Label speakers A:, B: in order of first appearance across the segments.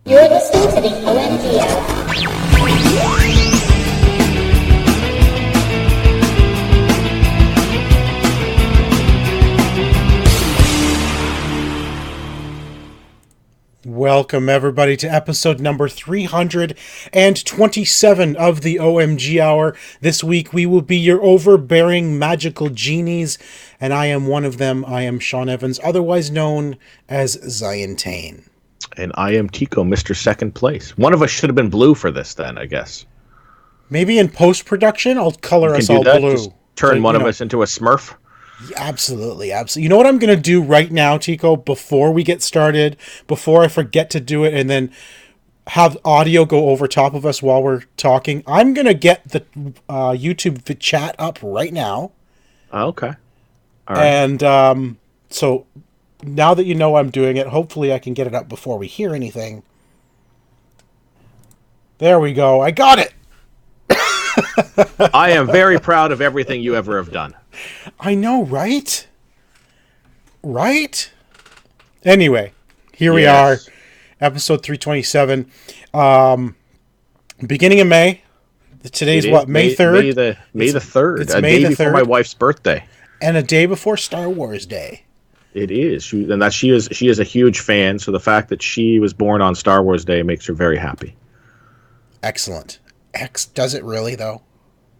A: You're listening to the OMG Hour.
B: Welcome, everybody, to episode number 327 of the OMG Hour. This week, we will be your overbearing magical genies, and I am one of them. I am Sean Evans, otherwise known as Zion Tane.
C: And I am Tico, Mr. Second Place. One of us should have been blue for this then, I guess.
B: Maybe in post-production, I'll color us all blue.
C: Just turn one of us into a Smurf.
B: Absolutely, absolutely. You know what I'm going to do right now, Tico, before we get started, before I forget to do it, and then have audio go over top of us while we're talking? I'm going to get the YouTube chat up right now.
C: Okay. All right.
B: And so now that you know I'm doing it, hopefully I can get it up before we hear anything. There we go. I got it.
C: I am very proud of everything you ever have done.
B: I know, right? Right? Anyway, here we are, episode 327. Beginning of May. Today's what, May 3rd?
C: May the 3rd.
B: It's
C: a
B: May
C: day
B: the
C: before
B: 3rd.
C: my wife's birthday.
B: And a day before Star Wars Day.
C: It is. She is a huge fan, so the fact that she was born on Star Wars Day makes her very happy.
B: Excellent. Does it really, though?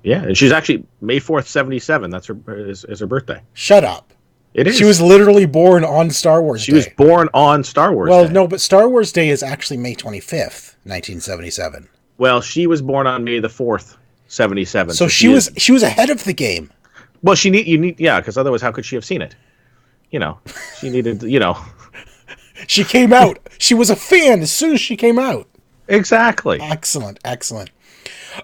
C: Yeah, and she's actually May 4th, 77. That's her birthday.
B: Shut up.
C: It is.
B: She was literally born on Star Wars Day.
C: She was born on Star Wars Day.
B: Well, no, but Star Wars Day is actually May 25th, 1977.
C: Well, she was born on May the 4th, 77.
B: So she was ahead of the game.
C: Well, because otherwise how could she have seen it? You know, she needed,
B: She came out. She was a fan as soon as she came out.
C: Exactly.
B: Excellent.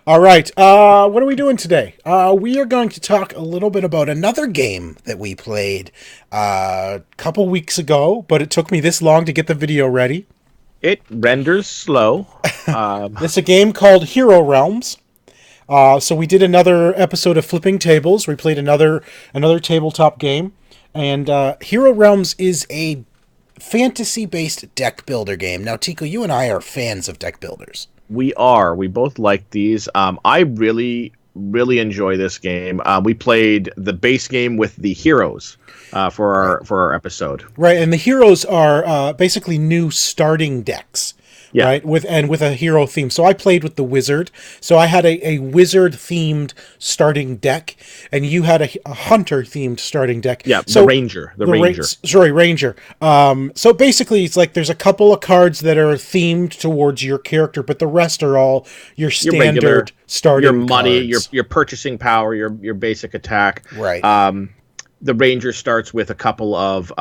B: All right, what are we doing today? We are going to talk a little bit about another game that we played a couple weeks ago, but it took me this long to get the video ready.
C: It renders slow.
B: It's a game called Hero Realms. So we did another episode of Flipping Tables. We played another tabletop game, and Hero Realms is a fantasy-based deck builder game. Now, Tico, you and I are fans of deck builders.
C: We are. We both like these. I really, really enjoy this game. We played the base game with the heroes for our episode. Right,
B: and the heroes are basically new starting decks. Yeah. Right, with a hero theme. So I played with the wizard. So I had a wizard themed starting deck, and you had a hunter themed starting deck.
C: Yeah,
B: so
C: the ranger.
B: Ranger. So basically, it's like there's a couple of cards that are themed towards your character, but the rest are all your standard
C: regular,
B: starting
C: your money,
B: cards.
C: your purchasing power, your basic attack.
B: Right.
C: The ranger starts with a couple of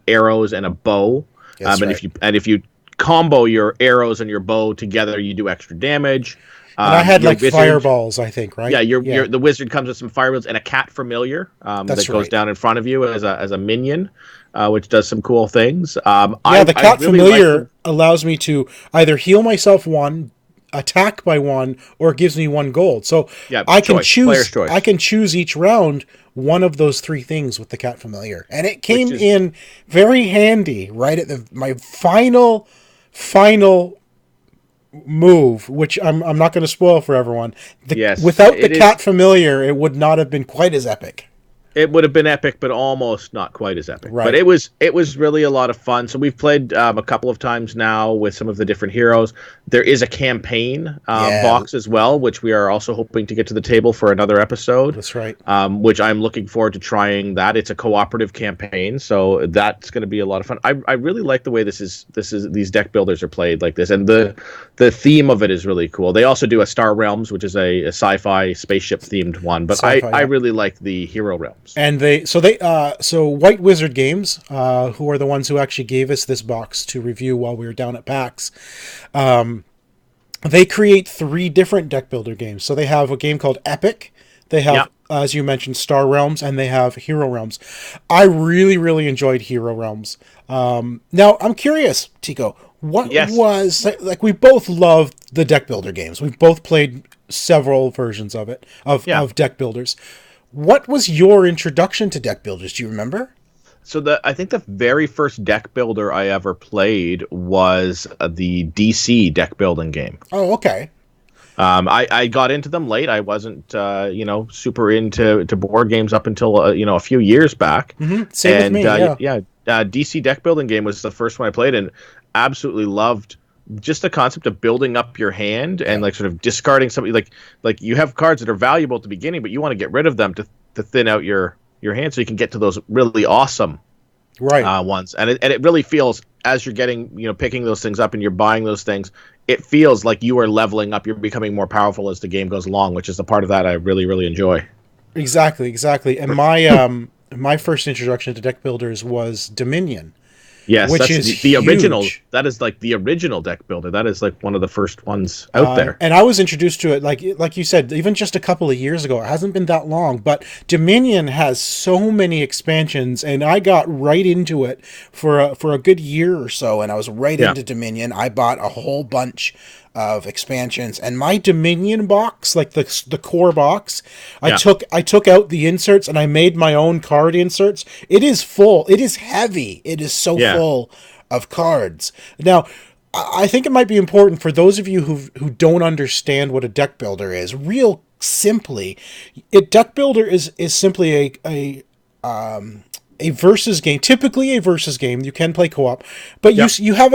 C: arrows and a bow.
B: That's right.
C: If you combo your arrows and your bow together, you do extra damage.
B: And I had wizard, fireballs, I think, right?
C: Yeah, the wizard comes with some fireballs and a cat familiar that goes down in front of you as a minion, which does some cool things.
B: The cat familiar allows me to either heal myself one, attack by one, or it gives me one gold. So I can choose. I can choose each round one of those three things with the cat familiar, and it came in very handy right at my final move, which I'm not going to spoil for everyone. Without the cat familiar, it would not have been quite as epic.
C: It would have been epic, but almost not quite as epic.
B: Right.
C: But it was really a lot of fun. So we've played a couple of times now with some of the different heroes. There is a campaign box as well, which we are also hoping to get to the table for another episode.
B: That's right.
C: Which I'm looking forward to trying that. It's a cooperative campaign, so that's going to be a lot of fun. I really like the way these deck builders are played like this, and the theme of it is really cool. They also do a Star Realms, which is a sci-fi spaceship themed one, but I really like the Hero Realms.
B: And so White Wizard Games, who are the ones who actually gave us this box to review while we were down at PAX, they create 3 different deck builder games. So they have a game called Epic. They have, as you mentioned, Star Realms, and they have Hero Realms. I really, really enjoyed Hero Realms. Now, I'm curious, Tico, what was, like, we both loved the deck builder games. We've both played several versions of it, of deck builders. What was your introduction to deck builders? Do you remember?
C: I think the very first deck builder I ever played was the DC deck building game.
B: Oh, okay.
C: I got into them late. I wasn't, super into board games up until a few years back.
B: Same with me. Yeah.
C: DC deck building game was the first one I played, and absolutely loved just the concept of building up your hand and like sort of discarding something. Like you have cards that are valuable at the beginning, but you want to get rid of them to thin out your hand so you can get to those really awesome ones. And it really feels, as you're getting, picking those things up and you're buying those things, it feels like you are leveling up. You're becoming more powerful as the game goes along, which is the part of that I really, really enjoy.
B: Exactly. And my my first introduction to deck builders was Dominion.
C: Yes,
B: which
C: that's
B: is
C: the original.
B: huge.
C: That is like the original deck builder. That is like one of the first ones out there.
B: And I was introduced to it, like you said, even just a couple of years ago. It hasn't been that long, but Dominion has so many expansions, and I got right into it for a good year or so, and I was right into Dominion. I bought a whole bunch of expansions, and my Dominion box, like the core box, I took out the inserts and I made my own card inserts. It is full. It is heavy. It is so full of cards. Now, I think it might be important for those of you who don't understand what a deck builder is. Real simply, deck builder is simply a versus game, typically a versus game. You can play co-op, but you have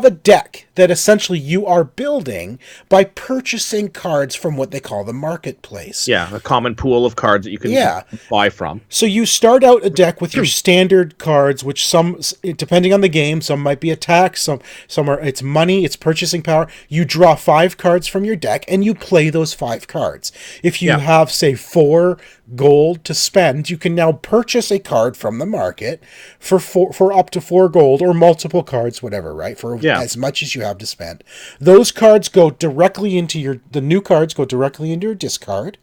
B: a deck that essentially you are building by purchasing cards from what they call the marketplace.
C: Yeah, a common pool of cards that you can buy from.
B: So you start out a deck with your standard cards, which some, depending on the game, some might be attacks, some are it's money, it's purchasing power. You draw 5 cards from your deck and you play those 5 cards. If you have, say, 4 gold to spend, you can now purchase a card from the market for up to 4 gold, or multiple cards, whatever, right? For as much as you have to spend. Those cards go directly into the new cards go directly into your discard.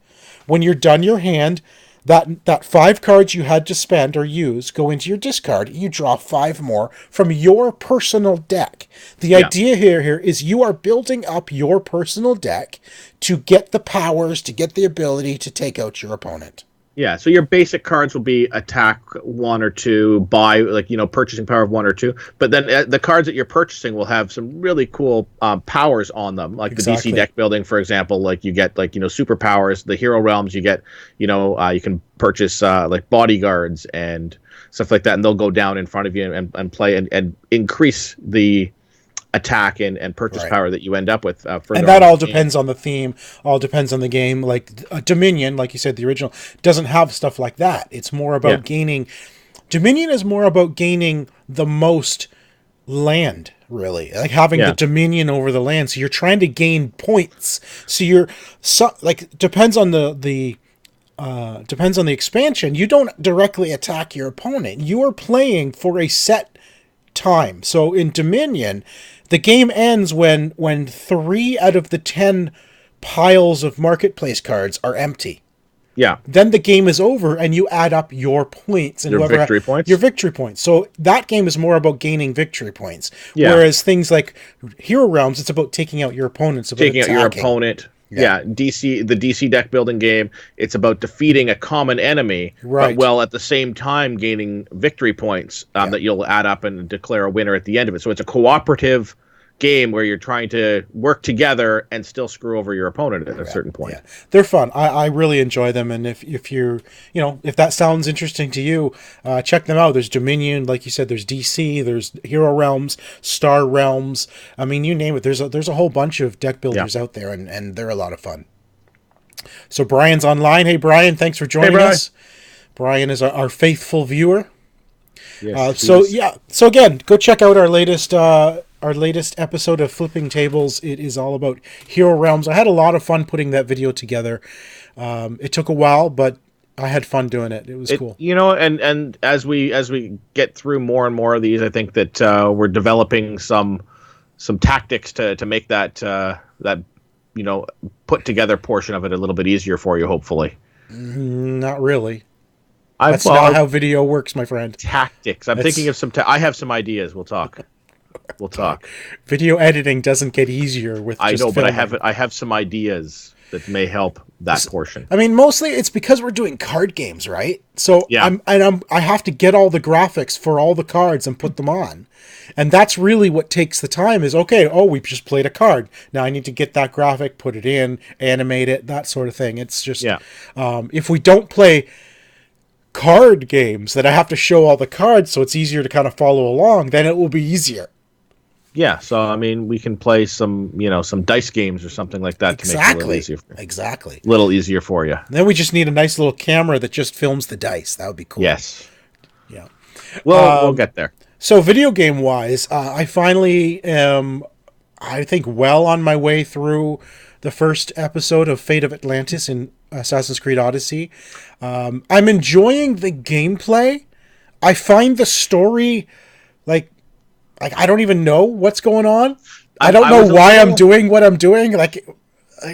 B: When you're done your hand, that 5 cards you had to spend or use go into your discard. You draw 5 more from your personal deck. The idea here is you are building up your personal deck to get the powers, to get the ability to take out your opponent.
C: Yeah, so your basic cards will be attack 1 or 2, buy, purchasing power of 1 or 2. But then the cards that you're purchasing will have some really cool powers on them, like the DC deck building, for example. Like you get superpowers. The hero realms, you get you can purchase like bodyguards and stuff like that, and they'll go down in front of you and play and increase the attack and purchase power that you end up with.
B: And that all depends on the theme, all depends on the game. Like Dominion, like you said, the original, doesn't have stuff like that. It's more about gaining... Dominion is more about gaining the most land, really. Like having the dominion over the land. So you're trying to gain points. So depends on the expansion. You don't directly attack your opponent. You are playing for a set time. So in Dominion, the game ends when 3 out of the 10 piles of marketplace cards are empty.
C: Yeah.
B: Then the game is over and you add up your points. And
C: your victory points?
B: Your victory points. So that game is more about gaining victory points. Yeah. Whereas things like Hero Realms, it's about taking out your opponents.
C: Taking out your opponent. Yeah. The DC deck building game, it's about defeating a common enemy, but at the same time gaining victory points that you'll add up and declare a winner at the end of it. So it's a cooperative game where you're trying to work together and still screw over your opponent at a certain point.
B: Yeah. They're fun. I really enjoy them, and if you're, if that sounds interesting to you, check them out. There's Dominion, like you said, there's DC, there's Hero Realms, Star Realms. I mean, you name it. There's a whole bunch of deck builders out there, and they're a lot of fun. So Brian's online. Hey Brian, thanks for joining us. Brian is our faithful viewer.
C: Yes,
B: so again, go check out our latest episode of Flipping Tables. It is all about Hero Realms. I had a lot of fun putting that video together. It took a while, but I had fun doing it. It was cool.
C: And as we get through more and more of these, I think that we're developing some tactics to make that put together portion of it a little bit easier for you, hopefully.
B: Not really. That's not how video works, my friend.
C: Tactics. I'm thinking of I have some ideas. We'll talk. We'll talk.
B: Video editing doesn't get easier with
C: I
B: just
C: know, but
B: filming.
C: I have some ideas that may help that portion.
B: I mean, mostly it's because we're doing card games, right? So
C: Yeah.
B: I have to get all the graphics for all the cards and put them on. And that's really what takes the time is, okay, oh, we just played a card. Now I need to get that graphic, put it in, animate it, that sort of thing. It's just,
C: Yeah.
B: If we don't play card games that I have to show all the cards so it's easier to kind of follow along, then it will be easier.
C: Yeah, so I mean, we can play some dice games or something like that to make it a little easier.
B: Exactly.
C: Little easier for you.
B: Then we just need a nice little camera that just films the dice. That would be cool.
C: Yes.
B: Yeah.
C: We'll get there.
B: So video game wise, I finally am, I think, well on my way through the first episode of Fate of Atlantis in Assassin's Creed Odyssey. I'm enjoying the gameplay. I find the story like I don't even know what's going on. I don't know why I'm doing what I'm doing.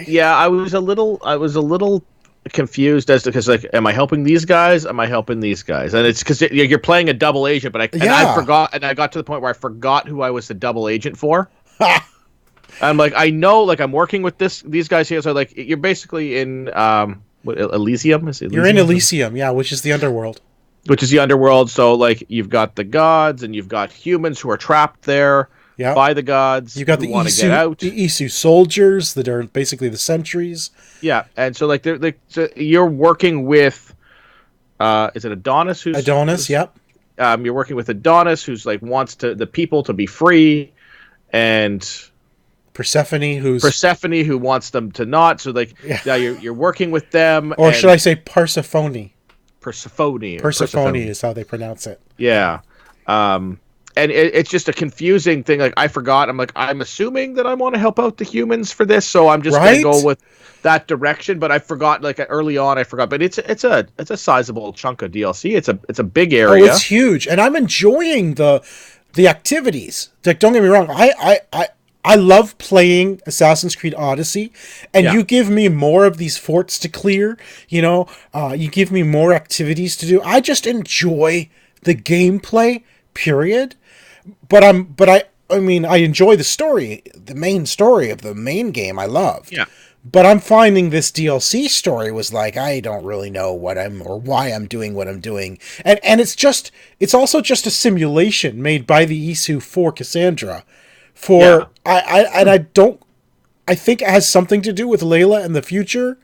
C: Yeah, I was a little confused as to, because like, am I helping these guys? Am I helping these guys? And it's because you're playing a double agent, but I forgot, and I got to the point where I forgot who I was the double agent for. I'm like, I know, like I'm working with these guys here, so like you're basically in Elysium. Is it Elysium?
B: You're in Elysium, yeah, which is the underworld.
C: Which is the underworld. So like you've got the gods and you've got humans who are trapped there by the gods.
B: You got the
C: want to get out.
B: The Isu soldiers that are basically the sentries.
C: Yeah, and so like so you're working with is it Adonis?
B: Yep.
C: You're working with Adonis, who's like wants the people to be free, and
B: Persephone,
C: who wants them to not. So like you're working with them,
B: or should I say Persephone?
C: Persephone
B: is how they pronounce it.
C: Yeah. And it's just a confusing thing. Like I forgot. I'm assuming that I want to help out the humans for this, so I'm just going to go with that direction. But I forgot. Like early on, I forgot. But it's a sizable chunk of DLC. It's a big area.
B: Oh, it's huge, and I'm enjoying the activities. Like, don't get me wrong. I love playing Assassin's Creed Odyssey, and you give me more of these forts to clear. You give me more activities to do. I just enjoy the gameplay, period. But I enjoy the story, the main story of the main game. I love.
C: Yeah.
B: But I'm finding this DLC story was like, I don't really know why I'm doing what I'm doing. And it's also just a simulation made by the Isu for Cassandra. I think it has something to do with Layla in the future.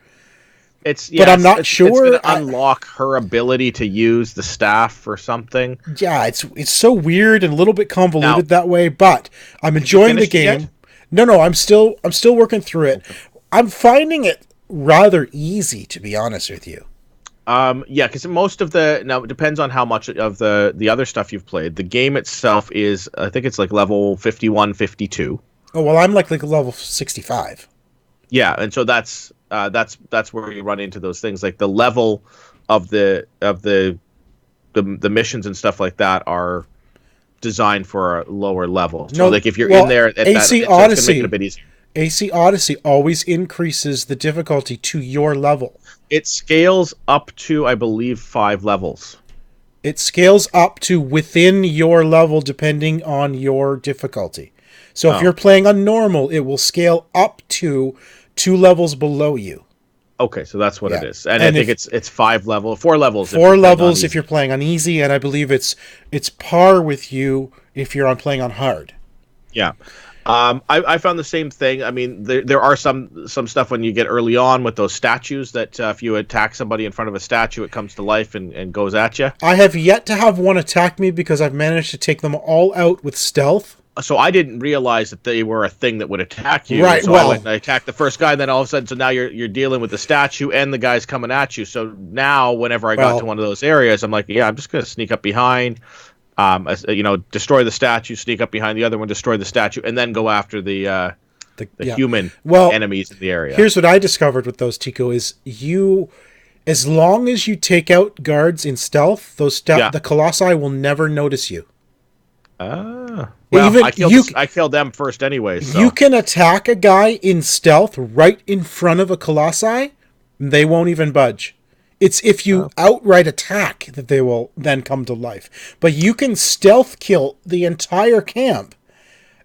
B: But I'm not sure.
C: It's going to unlock her ability to use the staff for something.
B: Yeah, it's so weird and a little bit convoluted that way. But I'm enjoying the game. No, I'm still working through it. I'm finding it rather easy, to be honest with you.
C: Because most of it depends on how much of the other stuff you've played. The game itself is, I think it's like level 51, 52.
B: Oh, well, I'm like level 65.
C: Yeah, and so that's where you run into those things. Like the level of the missions and stuff like that are designed for a lower level. So like if you're in there at
B: AC
C: that,
B: Odyssey,
C: it's gonna make it a bit easier.
B: AC Odyssey always increases the difficulty to your level.
C: It scales up to, I believe, 5 levels.
B: It scales up to within your level depending on your difficulty. So if you're playing on normal, it will scale up to 2 levels below you.
C: Okay, so that's what it is. And I think it's 4 levels. 4
B: levels if you're playing on easy, and I believe it's par with you if you're playing on hard.
C: Yeah. I found the same thing. I mean, there are some stuff when you get early on with those statues that if you attack somebody in front of a statue, it comes to life and goes at you.
B: I have yet to have one attack me because I've managed to take them all out with stealth.
C: So I didn't realize that they were a thing that would attack you.
B: Right.
C: So I went and I attacked the first guy, and then all of a sudden, so now you're dealing with the statue and the guy's coming at you. So now, whenever I got to one of those areas, I'm like, yeah, I'm just going to sneak up behind. Destroy the statue, sneak up behind the other one, destroy the statue, and then go after the human enemies in the area.
B: Here's what I discovered with those, Tico, is as long as you take out guards in stealth, the Colossi will never notice you.
C: Well, I killed them first anyway. So.
B: You can attack a guy in stealth right in front of a Colossi, they won't even budge. It's if you outright attack that they will then come to life. But you can stealth kill the entire camp,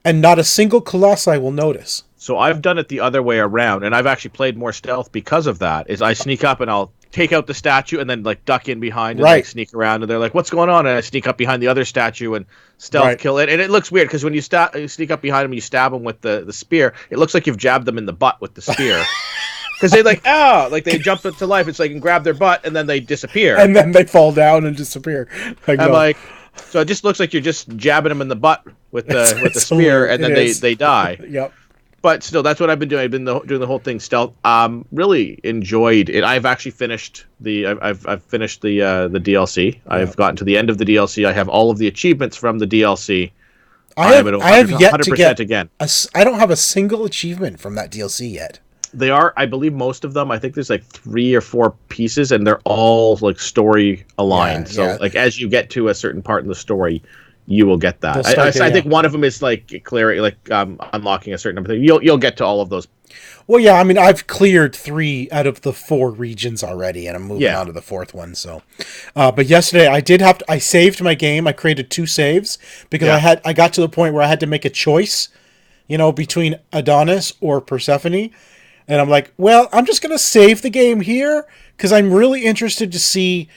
B: and not a single colossi will notice.
C: So I've done it the other way around, and I've actually played more stealth because of that. Is I sneak up and I'll take out the statue and then like duck in behind and like sneak around, and they're like, "What's going on?" And I sneak up behind the other statue and stealth kill it. And it looks weird because when you sneak up behind them, you stab them with the spear. It looks like you've jabbed them in the butt with the spear. Because they like they jump into life. It's like and grab their butt and then they disappear.
B: And then they fall down and disappear.
C: I'm like, so it just looks like you're just jabbing them in the butt with the spear, and then they die.
B: Yep.
C: But still, that's what I've been doing. I've been doing the whole thing stealth. Really enjoyed it. I've actually finished I've finished the DLC. I've gotten to the end of the DLC. I have all of the achievements from the DLC.
B: I have yet to get again. I don't have a single achievement from that DLC yet.
C: They are, I believe, most of them. I think there's like 3 or 4 pieces, and they're all like story aligned. Like as you get to a certain part in the story, you will get that. I think one of them is like clearing, like unlocking a certain number of things. You'll get to all of those.
B: Well, yeah, I mean, I've cleared 3 out of the 4 regions already, and I'm moving on to the 4th one. So, but yesterday I saved my game. I created 2 saves because I got to the point where I had to make a choice, between Adonis or Persephone. And I'm like, well, I'm just going to save the game here because I'm really interested to see,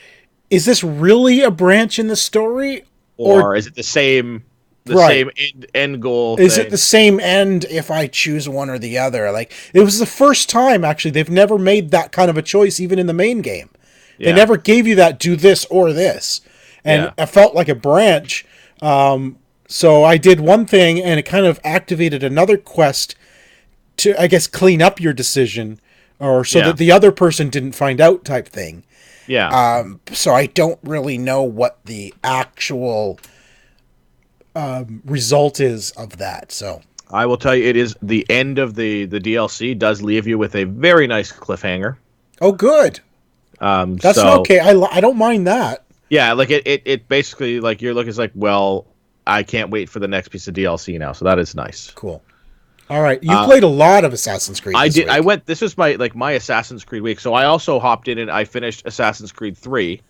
B: is this really a branch in the story?
C: Or is it the same same end goal
B: Is it the same end if I choose one or the other? Like, it was the first time, actually, they've never made that kind of a choice, even in the main game. They never gave you that, do this or this. And it felt like a branch. So I did one thing, and it kind of activated another quest to, I guess, clean up your decision, or so that the other person didn't find out type thing.
C: Yeah.
B: So I don't really know what the actual result is of that. So
C: I will tell you, it is the end of the DLC does leave you with a very nice cliffhanger.
B: Oh, good. That's okay. I don't mind that.
C: Yeah, like it basically, like you're looking, it's like, well, I can't wait for the next piece of DLC now. So that is nice.
B: Cool. All right, you played a lot of Assassin's Creed.
C: I did. Week. This was my Assassin's Creed week. So I also hopped in and I finished Assassin's Creed 3.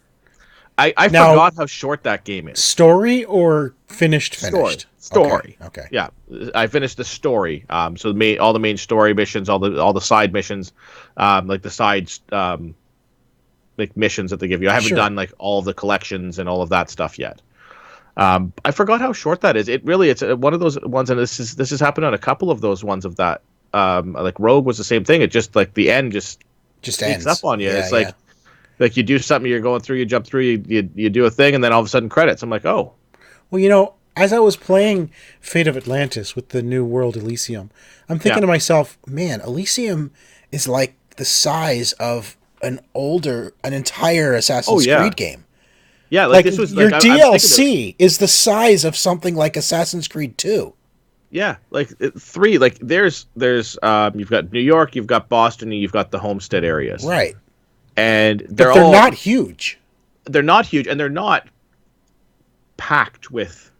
C: I forgot how short that game is.
B: Story or finished?
C: Story.
B: Okay.
C: Yeah, I finished the story. So all the main story missions, all the side missions, like the sides, like missions that they give you. I haven't done like all of the collections and all of that stuff yet. I forgot how short that is. It's one of those ones, and this has happened on a couple of those ones of that. Like Rogue was the same thing. It just like the end just sneaks up on you. It's like you do something, you're going through, you jump through, you do a thing, and then all of a sudden credits. I'm like, oh.
B: Well, as I was playing Fate of Atlantis with the new world Elysium, I'm thinking to myself, man, Elysium is like the size of an entire Assassin's Creed game.
C: Yeah, like this was
B: your DLC is the size of something like Assassin's Creed 2.
C: Yeah, like 3. Like there's you've got New York, you've got Boston, and you've got the Homestead areas.
B: Right.
C: And
B: they're not huge.
C: They're not huge, and they're not packed with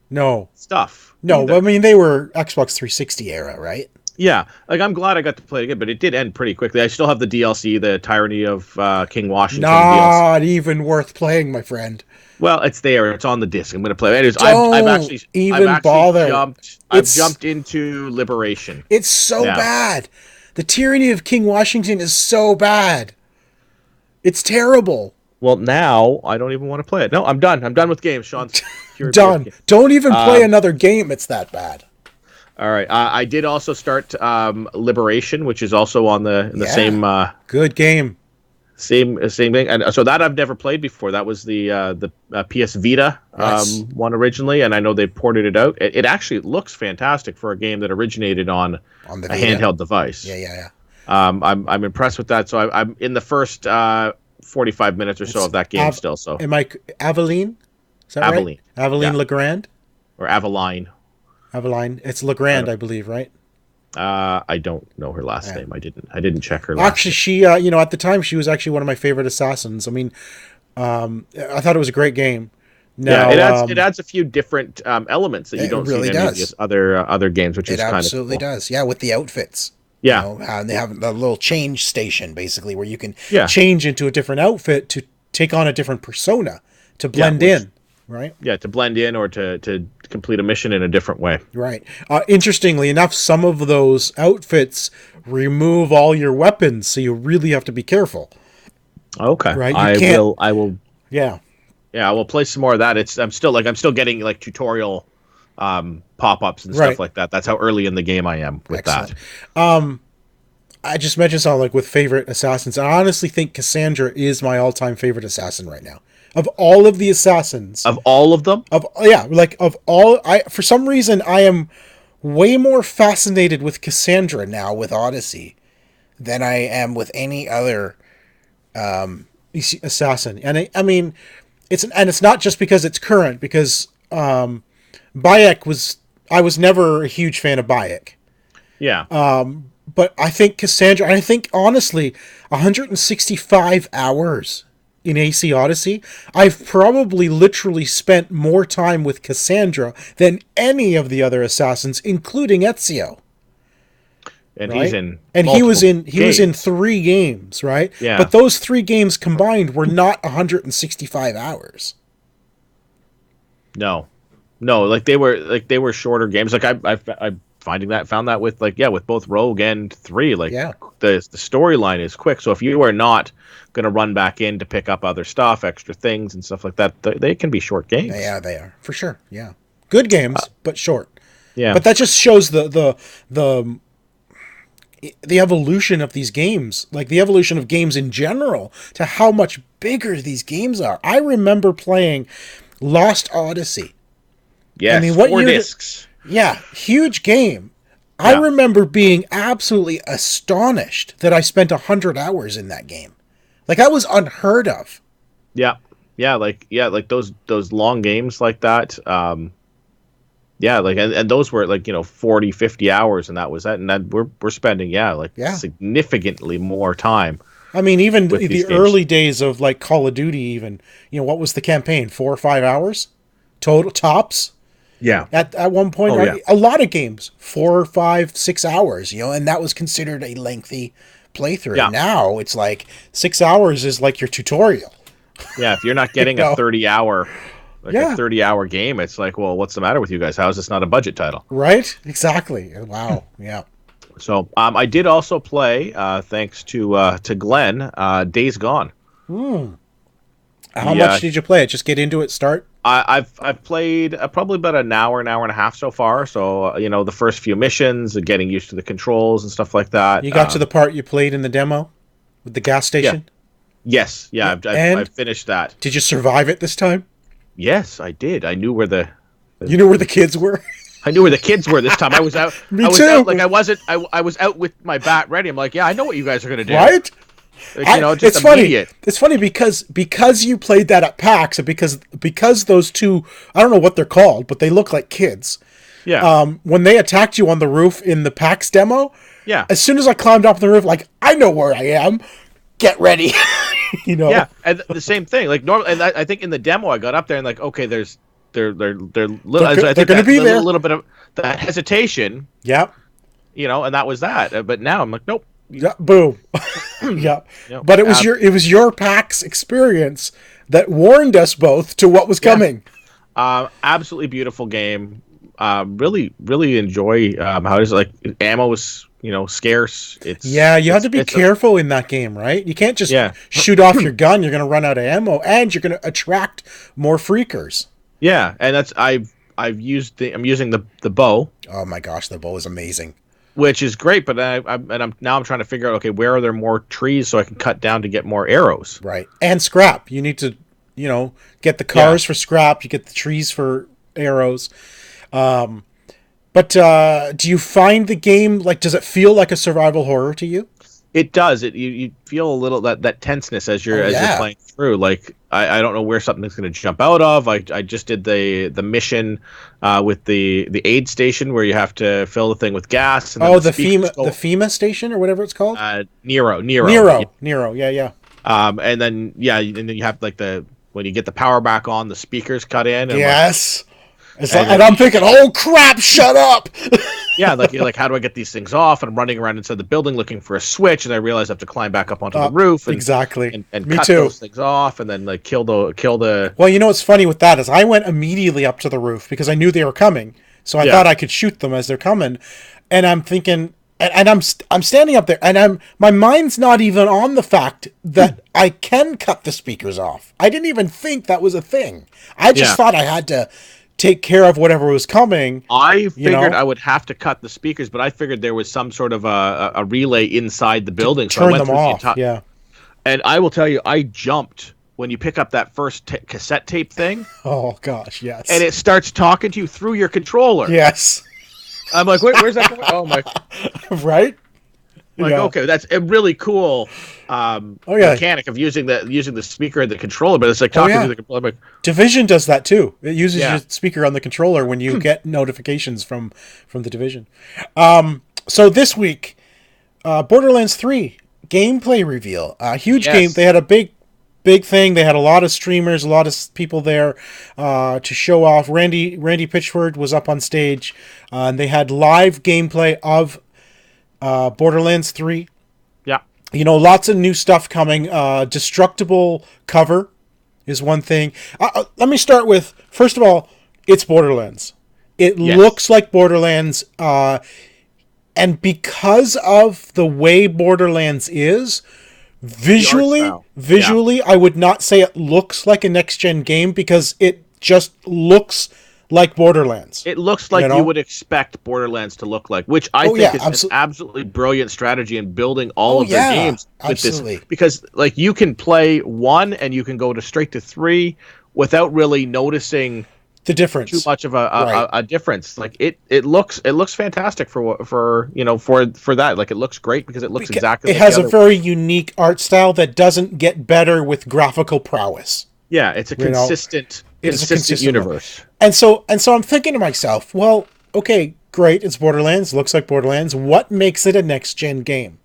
C: stuff.
B: No, either. I mean they were Xbox 360 era, right?
C: Yeah, like I'm glad I got to play it again, but it did end pretty quickly. I still have the DLC, the Tyranny of King Washington.
B: Not even worth playing, my friend.
C: Well, it's there. It's on the disc. I'm going to play it. Anyways, I've jumped into Liberation.
B: It's so bad. The Tyranny of King Washington is so bad. It's terrible.
C: Well, now I don't even want to play it. No, I'm done. I'm done with games, Sean.
B: Done. Don't even play another game. It's that bad.
C: All right. I did also start Liberation, which is also on the same.
B: Good game.
C: Same thing, and so that I've never played before. That was the PS Vita one originally, and I know they ported it out. It actually looks fantastic for a game that originated on a handheld device.
B: Yeah.
C: I'm impressed with that. So I'm in the first 45 minutes or so of that game still. So
B: am I Aveline? Is that right? Aveline Legrand
C: or Aveline?
B: Aveline. It's Legrand, I believe, right?
C: I don't know her last name. I didn't check her last name.
B: Actually, she, at the time, she was actually one of my favorite assassins. I mean, I thought it was a great game. Now,
C: it adds a few different elements that you don't see in any of these other games, which is kind of cool. It absolutely
B: does. Yeah, with the outfits.
C: Yeah.
B: And they have a little change station, basically, where you can change into a different outfit to take on a different persona, to blend in. right?
C: Yeah, to blend in or to complete a mission in a different way.
B: Right. Interestingly enough, some of those outfits remove all your weapons, so you really have to be careful.
C: Okay.
B: Right? You can't.
C: I will.
B: Yeah.
C: Yeah, I will play some more of that. I'm still getting like tutorial pop-ups and
B: Right.
C: stuff like that. That's how early in the game I am with
B: Excellent.
C: that.
B: I just mentioned something like with favorite assassins. I honestly think Cassandra is my all-time favorite assassin right now. Of all of the assassins,
C: Of all of them?
B: for some reason I am way more fascinated with Cassandra now with Odyssey than I am with any other assassin. And I mean, it's not just because it's current, because Bayek I was never a huge fan of Bayek.
C: Yeah.
B: But I think Cassandra, and I think honestly, 165 hours in AC Odyssey, I've probably literally spent more time with Cassandra than any of the other assassins, including Ezio.
C: And
B: Right?
C: he's in
B: And he was in
C: games.
B: 3 games, right?
C: Yeah.
B: But those 3 games combined were not 165 hours.
C: No, like they were shorter games. Like I found that with with both Rogue and 3. Like
B: Yeah.
C: the storyline is quick. So if you are not going to run back in to pick up other stuff, extra things and stuff like that, they can be short games.
B: Yeah, they are for sure. Yeah, good games, but short.
C: Yeah.
B: But that just shows the evolution of these games, like the evolution of games in general, to how much bigger these games are. I remember playing Lost Odyssey.
C: Yes,
B: I mean, what
C: 4
B: year
C: discs.
B: Yeah, huge game. I
C: Yeah.
B: remember being absolutely astonished that I spent 100 hours in that game. Like, that was unheard of.
C: Yeah. Like those long games like that. And those were like 40, 50 hours, and that was that. And then we're spending significantly more time.
B: I mean, even
C: with
B: the
C: these games.
B: early days of like Call of Duty, even, what was the campaign? 4 or 5 hours total tops.
C: Yeah.
B: At one point,
C: Oh,
B: right?
C: yeah.
B: A lot of games, 4, 5, 6 hours, and that was considered a lengthy playthrough.
C: Yeah.
B: Now it's like 6 hours is like your tutorial.
C: Yeah, if you're not getting a 30-hour a 30-hour game, it's like, well, what's the matter with you guys? How is this not a budget title?
B: Right? Exactly. Wow. Yeah.
C: So I did also play, thanks to Glenn, Days Gone.
B: How much did you play it? Just get into it, start?
C: I've played probably about an hour and a half so far. So the first few missions, getting used to the controls and stuff like that.
B: You got to the part you played in the demo with the gas station?
C: Yes. Yeah. I've finished that.
B: Did you survive it this time?
C: Yes, I did. I knew where
B: You knew where the kids were?
C: I knew where the kids were this time. I was out.
B: Me
C: I was
B: too.
C: Out, like I was out with my bat ready. I'm like, yeah, I know what you guys are gonna do.
B: Right?
C: Like,
B: it's
C: immediate.
B: funny. It's funny because you played that at PAX, and because those two, I don't know what they're called, but they look like kids.
C: Yeah.
B: When they attacked you on the roof in the PAX demo,
C: Yeah.
B: as soon as I climbed up the roof, like, I know where I am. Get ready.
C: Yeah, and the same thing. Like normal, and I think in the demo I got up there and like, okay, they're little. I think
B: gonna be there.
C: A little bit of that hesitation.
B: Yep.
C: And that was that. But now I'm like, nope.
B: Yeah, boom. Yeah.
C: Yep.
B: But it was your PAX experience that warned us both to what was coming.
C: Absolutely beautiful game. Really enjoy how it is. Like ammo is scarce.
B: You have to be careful in that game, right? You can't just shoot off your gun. You're going to run out of ammo, and you're going to attract more freakers.
C: Yeah, and that's I'm using the bow.
B: Oh my gosh, the bow is amazing.
C: Which is great, but I'm trying to figure out, okay, where are there more trees so I can cut down to get more arrows?
B: Right, and scrap. You need to, get the cars for scrap. You get the trees for arrows. But do you find the game, like, does it feel like a survival horror to you?
C: It does. You feel a little that tenseness as you're playing through. Like I don't know where something's going to jump out of. I just did the mission with the aid station where you have to fill the thing with gas. And
B: the FEMA station or whatever it's called.
C: Nero.
B: Yeah.
C: And then you have like when you get the power back on, the speakers cut in. And
B: yes. And I'm thinking, oh crap, shut up.
C: Yeah, like you're like, how do I get these things off? And I'm running around inside the building looking for a switch, and I realize I have to climb back up onto the roof and
B: exactly
C: and
B: Me
C: cut
B: too.
C: those things off, and then like kill the.
B: Well, you know what's funny with that is I went immediately up to the roof because I knew they were coming, so I thought I could shoot them as they're coming, and I'm thinking, and I'm standing up there, and my mind's not even on the fact that I can cut the speakers off. I didn't even think that was a thing. I just thought I had to take care of whatever was coming.
C: I figured I would have to cut the speakers, but I figured there was some sort of a relay inside the building.
B: So turn them off. Yeah.
C: And I will tell you, I jumped when you pick up that first cassette tape thing.
B: Oh gosh, yes.
C: And it starts talking to you through your controller.
B: Yes.
C: I'm like, wait, where's that going? Oh my.
B: Right.
C: Like, okay, that's a really cool mechanic of using the speaker and the controller, but it's like talking to the controller. Like,
B: Division does that too. It uses your speaker on the controller when you get notifications from the Division. So this week, Borderlands 3 gameplay reveal. Huge game. They had a big thing. They had a lot of streamers, a lot of people there to show off. Randy Pitchford was up on stage, and they had live gameplay of Borderlands 3.
C: Yeah.
B: You know, lots of new stuff coming. Destructible cover is one thing. Let me start with, first of all, it's Borderlands. It looks like Borderlands, and because of the way Borderlands is, visually, I would not say it looks like a next-gen game because it just looks like Borderlands.
C: It looks like you would expect Borderlands to look like, which I think is an absolutely brilliant strategy in building all of their games with this. Because like you can play 1 and you can go straight to 3 without really noticing
B: the difference.
C: Too much of a difference. Like it looks fantastic for that. Like it looks great because it looks exactly.
B: It has a very unique art style that doesn't get better with graphical prowess.
C: Yeah, it's a consistent universe.
B: And so I'm thinking to myself, well, okay, great, it's Borderlands, looks like Borderlands. What makes it a next-gen game?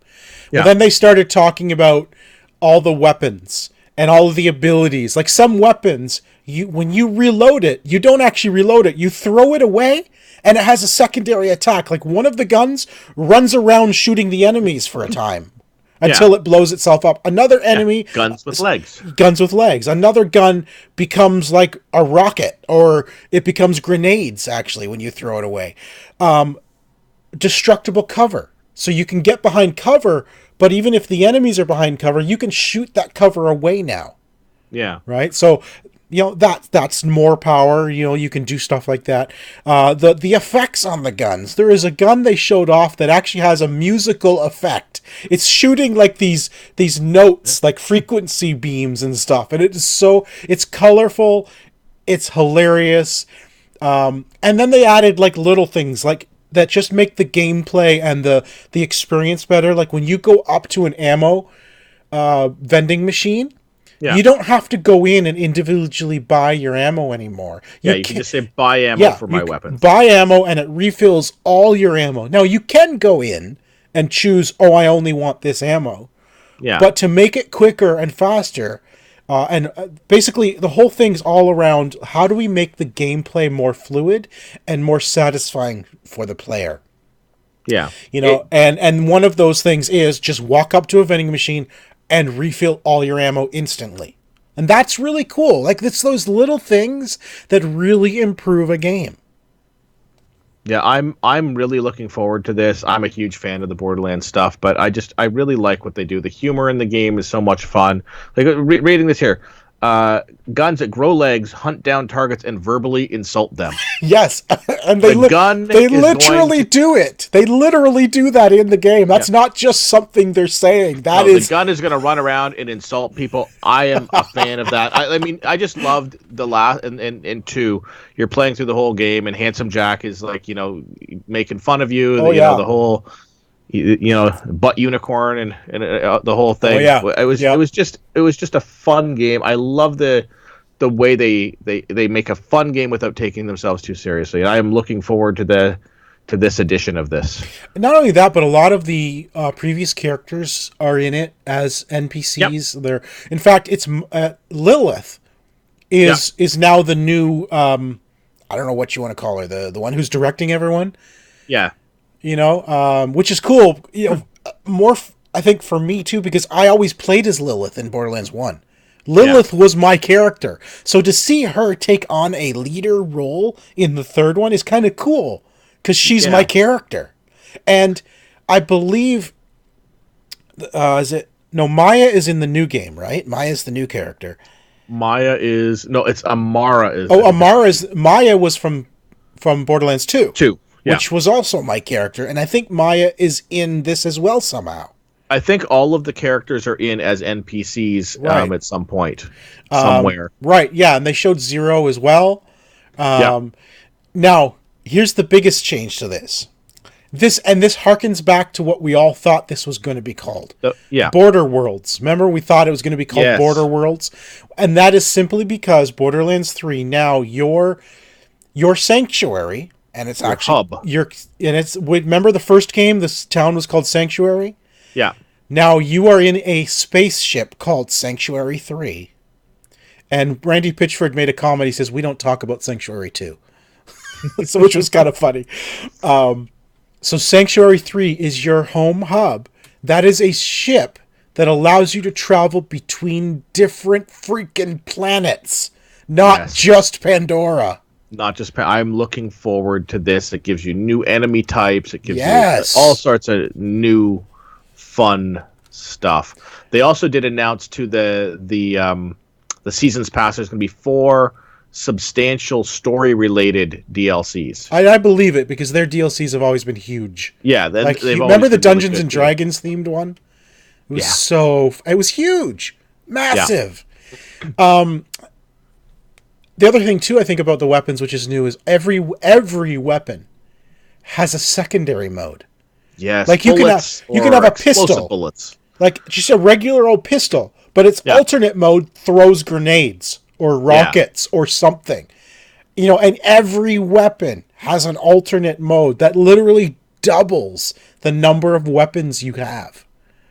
B: Yeah. Well, then they started talking about all the weapons and all of the abilities. Like some weapons, when you reload it, you don't actually reload it. You throw it away, and it has a secondary attack. Like one of the guns runs around shooting the enemies for a time. Until it blows itself up. Another enemy...
C: Guns with legs.
B: Guns with legs. Another gun becomes like a rocket, or it becomes grenades, actually, when you throw it away. Destructible cover. So you can get behind cover, but even if the enemies are behind cover, you can shoot that cover away now.
C: Yeah.
B: Right? So... that's more power. You can do stuff like that. The effects on the guns. There is a gun they showed off that actually has a musical effect. It's shooting like these notes, like frequency beams and stuff. And it's colorful. It's hilarious. And then they added like little things like that just make the gameplay and the experience better. Like when you go up to an ammo vending machine, you don't have to go in and individually buy your ammo anymore.
C: You can just say buy ammo for my weapons.
B: Buy ammo and it refills all your ammo. Now you can go in and choose, I only want this ammo. Yeah. But to make it quicker and faster, basically the whole thing's all around how do we make the gameplay more fluid and more satisfying for the player.
C: Yeah.
B: And one of those things is just walk up to a vending machine and refill all your ammo instantly. And that's really cool. Like, it's those little things that really improve a game.
C: Yeah, I'm really looking forward to this. I'm a huge fan of the Borderlands stuff, but I really like what they do. The humor in the game is so much fun. Like, reading this here. Guns that grow legs, hunt down targets, and verbally insult them.
B: Yes, and they literally do it. They literally do that in the game. That's not just something they're saying. The
C: gun is going to run around and insult people. I am a fan of that. I mean, I just loved the last and 2. You're playing through the whole game, and Handsome Jack is like making fun of you. The whole. Butt unicorn and the whole thing. It was just a fun game. I love the way they make a fun game without taking themselves too seriously. I am looking forward to this edition of this.
B: Not only that, but a lot of the previous characters are in it as NPCs. Yep. In fact, it's Lilith is now the new I don't know what you want to call her, the one who's directing everyone,
C: Yeah.
B: which is cool. I think for me too, because I always played as Lilith in Borderlands 1. Lilith was my character. So to see her take on a leader role in the third one is kind of cool because she's my character. And I believe, Maya is in the new game, right? Maya's the new character.
C: Maya is, no, it's Amara.
B: Maya was from Borderlands 2.
C: 2, yeah.
B: Which was also my character. And I think Maya is in this as well somehow.
C: I think all of the characters are in as NPCs at some point, somewhere.
B: Right, yeah, and they showed Zero as well. Now, here's the biggest change to this. This harkens back to what we all thought this was going to be called. Border Worlds. Remember, we thought it was going to be called Border Worlds? And that is simply because Borderlands 3, now your sanctuary, and it's actually
C: hub.
B: Remember the first game, this town was called Sanctuary?
C: Yeah.
B: Now you are in a spaceship called Sanctuary 3. And Randy Pitchford made a comment. He says, we don't talk about Sanctuary 2. So, which was kind of funny. So Sanctuary 3 is your home hub. That is a ship that allows you to travel between different freaking planets. Not just Pandora.
C: Not just I'm looking forward to this. It gives you new enemy types. It gives you all sorts of new fun stuff. They also did announce to the season's pass there's going to be 4 substantial story related DLCs.
B: I believe it because their DLCs have always been huge.
C: Yeah,
B: remember the Dungeons and Dragons themed one? It was it was huge, massive. Yeah. The other thing too I think about the weapons, which is new, is every weapon has a secondary mode.
C: Yes,
B: like you can have a pistol,
C: bullets,
B: like just a regular old pistol, but its alternate mode throws grenades or rockets or something. And every weapon has an alternate mode that literally doubles the number of weapons you have.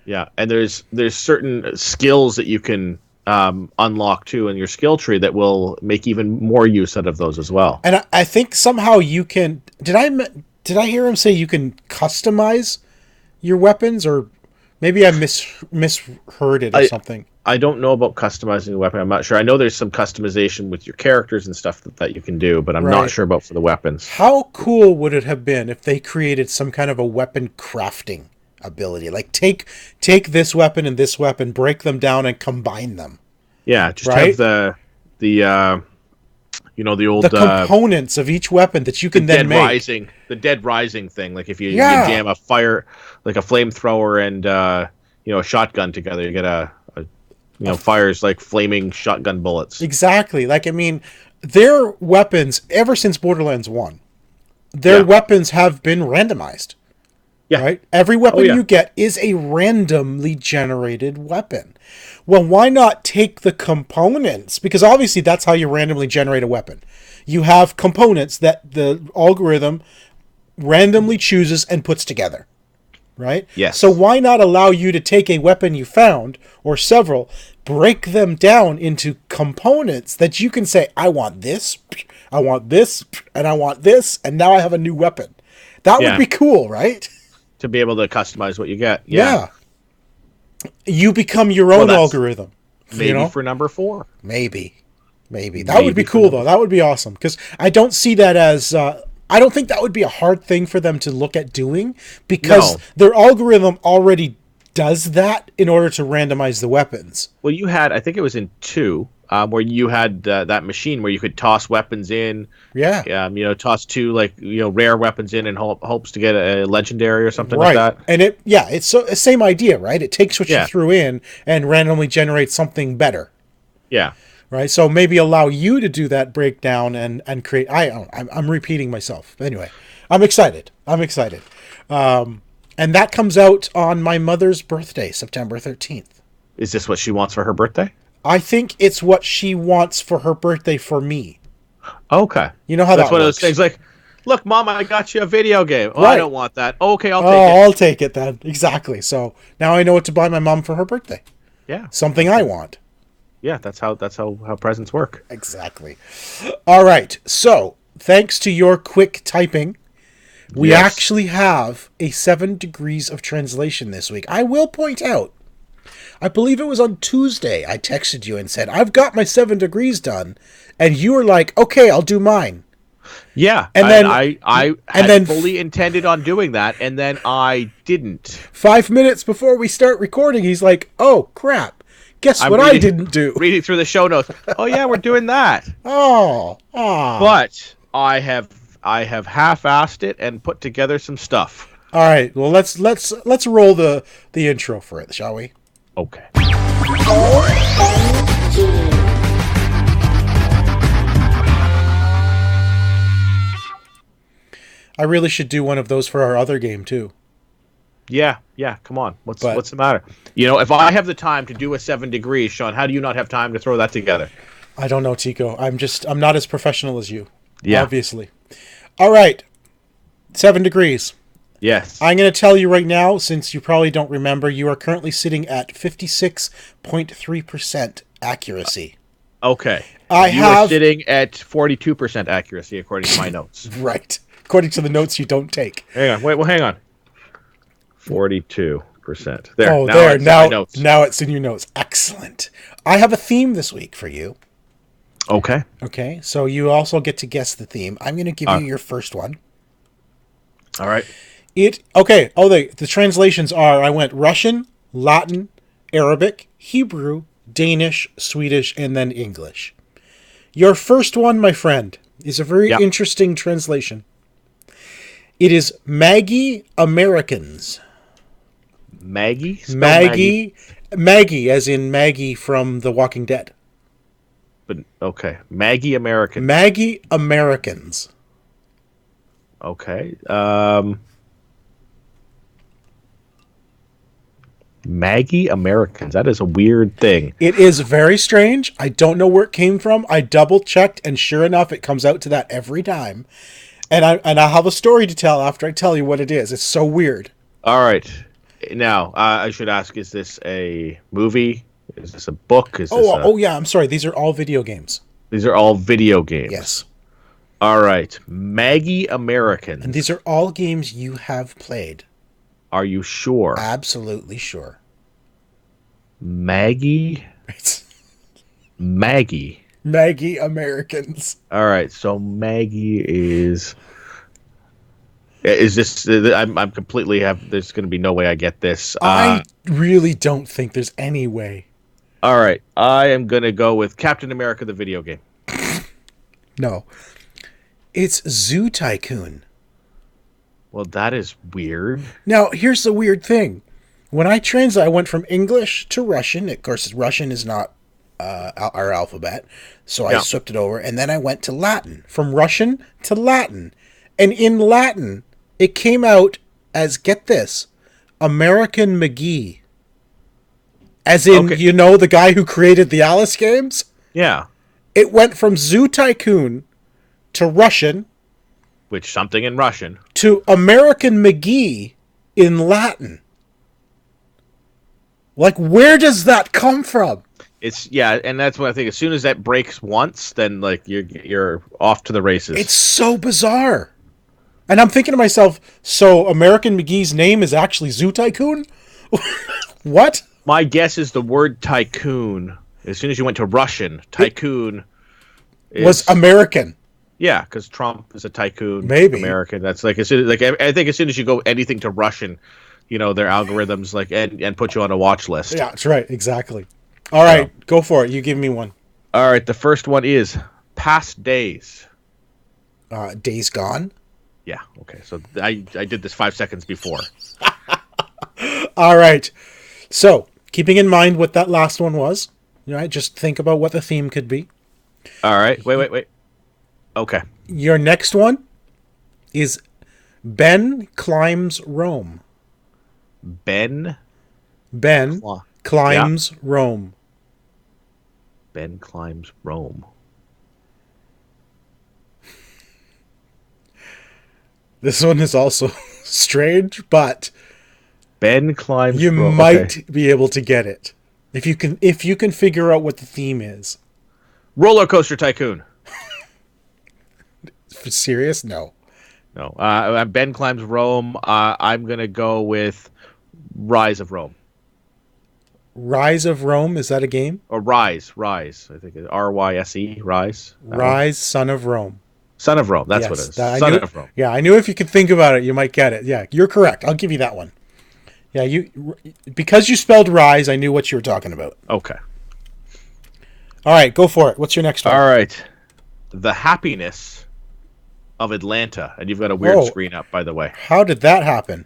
C: Yeah, and there's certain skills that you can unlock too in your skill tree that will make even more use out of those as well.
B: And I think somehow you can. Did I hear him say you can customize your weapons, or maybe I misheard it or something?
C: I don't know about customizing the weapon. I'm not sure. I know there's some customization with your characters and stuff that you can do, but I'm not sure about for the weapons.
B: How cool would it have been if they created some kind of a weapon crafting ability? Like take this weapon and this weapon, break them down and combine them.
C: Yeah, just have the old
B: components of each weapon that you can then make.
C: The Dead Rising thing. Like if you jam a fire, like a flamethrower and a shotgun together, you get a fires like flaming shotgun bullets.
B: Exactly. Like, I mean, their weapons, ever since Borderlands 1, their weapons have been randomized. Yeah. Right? Every weapon you get is a randomly generated weapon. Well, why not take the components? Because obviously that's how you randomly generate a weapon. You have components that the algorithm randomly chooses and puts together. Right?
C: Yes.
B: So why not allow you to take a weapon you found, or several, break them down into components that you can say, I want this, and I want this, and now I have a new weapon. That would be cool, right?
C: To be able to customize what you get.
B: Yeah. You become your own algorithm.
C: Maybe for number 4.
B: Maybe. That would be cool, though. That would be awesome. Because I don't see that as... I don't think that would be a hard thing for them to look at doing, because their algorithm already does that in order to randomize the weapons.
C: Well, you had, I think it was in 2, where you had that machine where you could toss weapons in.
B: Yeah.
C: Toss 2 rare weapons in and hopes to get a legendary or something like that.
B: And it's the same idea, right? It takes what you threw in and randomly generates something better.
C: Yeah.
B: Right, so maybe allow you to do that breakdown and create. I'm repeating myself. But anyway, I'm excited. And that comes out on my mother's birthday, September 13th.
C: Is this what she wants for her birthday?
B: I think it's what she wants for her birthday for me.
C: Okay.
B: You know how
C: that's
B: that
C: one
B: works.
C: of those things like, look, Mom, I got you a video game. Oh,
B: right.
C: I don't want that. Okay, I'll take it.
B: I'll take it then. Exactly. So now I know what to buy my mom for her birthday.
C: Yeah.
B: Something I want.
C: Yeah, that's how presents work.
B: Exactly. All right. So thanks to your quick typing, we
C: Yes.
B: actually have a 7 degrees of translation this week. I will point out, I believe it was on Tuesday, I texted you and said, I've got my 7 degrees done. And you were like, okay, I'll do mine.
C: Yeah,
B: And then
C: I had fully intended on doing that, and then I didn't.
B: 5 minutes before we start recording, he's like, oh, crap. Guess what I didn't do?
C: Reading through the show notes. Oh, yeah, we're doing that.
B: Oh.
C: But I have half-assed it and put together some stuff.
B: All right, well, let's roll the intro for it, shall we?
C: Okay.
A: OMG.
B: I really should do one of those for our other game, too.
C: Yeah, come on. What's the matter? You know, if I have the time to do a 7 degrees, Sean, how do you not have time to throw that together?
B: I don't know, Tico. I'm not as professional as you.
C: Yeah.
B: Obviously. All right. 7 degrees.
C: Yes.
B: I'm going to tell you right now, since you probably don't remember, you are currently sitting at 56.3% accuracy.
C: Okay.
B: You
C: are sitting at 42% accuracy, according to my notes.
B: Right. According to the notes you don't take.
C: Hang on. Wait, well, hang on. 42%. There.
B: Oh,
C: now
B: there.
C: it's in my notes.
B: Now it's in your notes. Excellent. I have a theme this week for you.
C: Okay.
B: Okay. So you also get to guess the theme. I'm going to give you your first one.
C: All right.
B: Okay. Oh, the translations are, I went Russian, Latin, Arabic, Hebrew, Danish, Swedish, and then English. Your first one, my friend, is a very interesting translation. It is Maggie Americans.
C: Maggie?
B: Maggie, as in Maggie from The Walking Dead.
C: But okay. Maggie American.
B: Maggie Americans.
C: Okay. Maggie Americans. That is a weird thing.
B: It is very strange. I don't know where it came from. I double checked, and sure enough, it comes out to that every time. And I'll have a story to tell after I tell you what it is. It's so weird.
C: All right. Now, I should ask, is this a movie? Is this a book?
B: Oh, yeah. I'm sorry. These are all video games.
C: These are all video games.
B: Yes.
C: All right. Maggie Americans.
B: And these are all games you have played.
C: Are you sure?
B: Absolutely sure.
C: Maggie
B: Americans.
C: All right, so Maggie is this? I'm completely there's going to be no way I get this.
B: I really don't think there's any way.
C: All right, I am going to go with Captain America, the video game.
B: No, it's Zoo Tycoon.
C: Well, that is weird.
B: Now, here's the weird thing. When I translate, I went from English to Russian. Of course, Russian is not our alphabet, so I swapped it over. And then I went to Latin. From Russian to Latin. And in Latin, it came out as, get this, American McGee. As in, you know, the guy who created the Alice games?
C: Yeah.
B: It went from Zoo Tycoon to Russian.
C: Which something in Russian.
B: To American McGee in Latin. Like, where does that come from?
C: And that's what I think. As soon as that breaks once, then like you're off to the races.
B: It's so bizarre. And I'm thinking to myself, so American McGee's name is actually Zoo Tycoon? What?
C: My guess is the word tycoon. As soon as you went to Russian, tycoon
B: was American.
C: Yeah, because Trump is a tycoon.
B: Maybe
C: American. That's like I think as soon as you go anything to Russian, you know, their algorithms and put you on a watch list.
B: Yeah, that's right. Exactly. All right, go for it. You give me one.
C: All right, the first one is Past Days.
B: Days Gone?
C: Yeah, okay. So I did this 5 seconds before.
B: All right. So, keeping in mind what that last one was, right, just think about what the theme could be.
C: All right. Wait. Okay.
B: Your next one is Ben Climbs Rome.
C: Ben
B: Climbs Rome.
C: Ben Climbs Rome.
B: This one is also strange, but
C: Ben Climbs
B: you
C: Rome.
B: might be able to get it if you can figure out what the theme is.
C: Roller Coaster Tycoon.
B: Serious? No.
C: No. Ben climbs Rome. I'm gonna go with Rise of Rome.
B: Rise of Rome, is that a game?
C: Or Rise. I think it's Ryse. Rise.
B: Rise, Son of Rome.
C: Son of Rome. That's
B: Yes,
C: what it is.
B: I
C: Son
B: knew,
C: of Rome.
B: Yeah, I knew if you could think about it, you might get it. Yeah, you're correct. I'll give you that one. Yeah, because you spelled Rise, I knew what you were talking about.
C: Okay.
B: All right, go for it. What's your next one?
C: All right. The Happiness of Atlanta. And you've got a weird screen up, by the way.
B: How did that happen?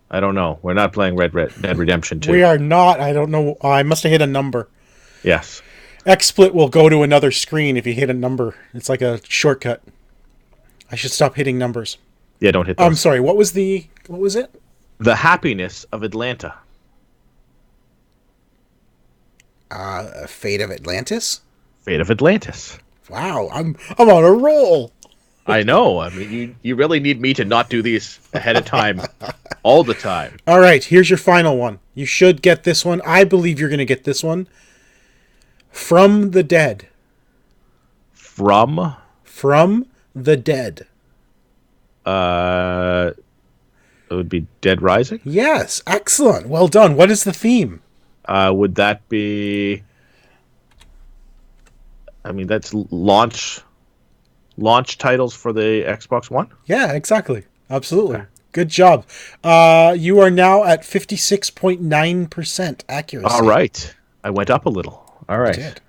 C: I don't know. We're not playing Red Dead Redemption 2.
B: We are not. I don't know. I must have hit a number.
C: Yes.
B: XSplit will go to another screen if you hit a number. It's like a shortcut. I should stop hitting numbers.
C: Yeah, don't hit those.
B: I'm sorry. What was it?
C: The Happiness of Atlanta.
B: Fate of Atlantis?
C: Fate of Atlantis.
B: Wow, I'm on a roll.
C: I know. I mean, you really need me to not do these ahead of time all the time.
B: All right, here's your final one. You should get this one. I believe you're going to get this one. From the Dead.
C: From
B: the Dead.
C: It would be Dead Rising?
B: Yes, excellent. Well done. What is the theme?
C: Would that be... I mean, that's launch titles for the Xbox One?
B: Yeah, exactly. Absolutely. Okay. Good job. You are now at 56.9% accuracy.
C: All right. I went up a little. All right.
B: You did.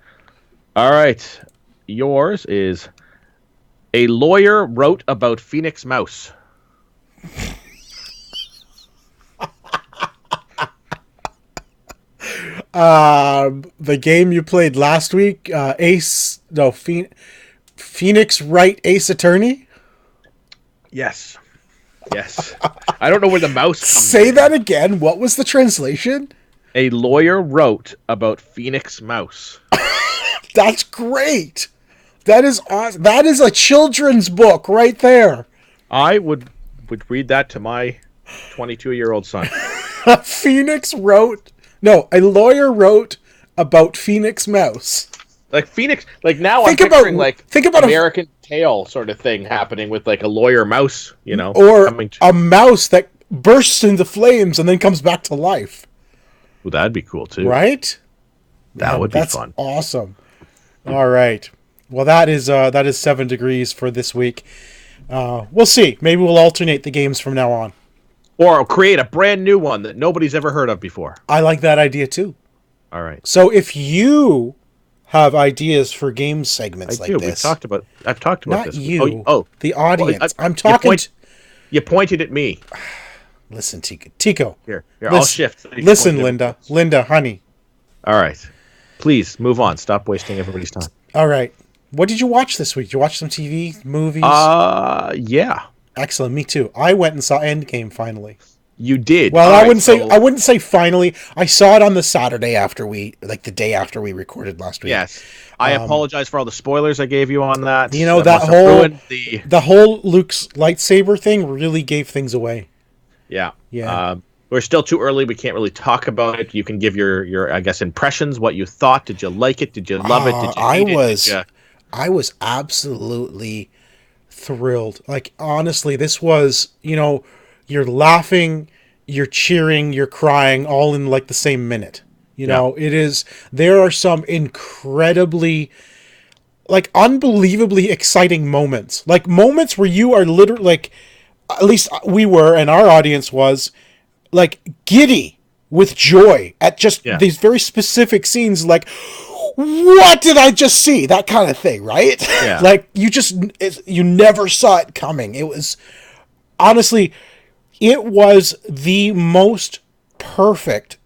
C: All right. Yours is A Lawyer Wrote About Phoenix Mouse.
B: The game you played last week, Phoenix Wright Ace Attorney?
C: Yes. I don't know where the mouse comes
B: Say that again. What was the translation?
C: A Lawyer Wrote About Phoenix Mouse.
B: That's great. That is awesome. That is a children's book right there.
C: I would read that to my 22-year-old son.
B: A lawyer wrote about Phoenix Mouse.
C: Like Phoenix, now I'm picturing American Tail sort of thing happening with like a lawyer mouse,
B: or a mouse that bursts into flames and then comes back to life.
C: Well, that'd be cool too,
B: right?
C: That would be fun.
B: Awesome. All right. Well, that is 7 degrees for this week. We'll see. Maybe we'll alternate the games from now on,
C: or create a brand new one that nobody's ever heard of before.
B: I like that idea too.
C: All right.
B: So if you have ideas for game segments like this,
C: I've talked about
B: not
C: this.
B: You, the audience.
C: Well,
B: I'm talking.
C: You pointed at me.
B: Listen, Tico.
C: Here, I'll shift.
B: Listen, Linda, honey.
C: All right. Please move on. Stop wasting everybody's time.
B: All right. What did you watch this week? Did you watch some TV, movies?
C: Yeah.
B: Excellent. Me too. I went and saw Endgame finally.
C: You did.
B: Well, I wouldn't say finally. I saw it on the Saturday the day after we recorded last week.
C: Yes. I apologize for all the spoilers I gave you on that.
B: The whole Luke's lightsaber thing really gave things away.
C: Yeah.
B: Yeah.
C: We're still too early. We can't really talk about it. You can give your I guess impressions, what you thought. Did you like it? Did you love it? Did you hate it?
B: I was absolutely thrilled. Like, honestly, this was, you're laughing, you're cheering, you're crying all in like the same minute. It is, there are some incredibly, like, unbelievably exciting moments. Like, moments where you are literally, like, at least we were, and our audience was, like, giddy with joy at just these very specific scenes, like, what did I just see? That kind of thing, right?
C: Yeah.
B: Like, you never saw it coming. It was, honestly, it was the most perfect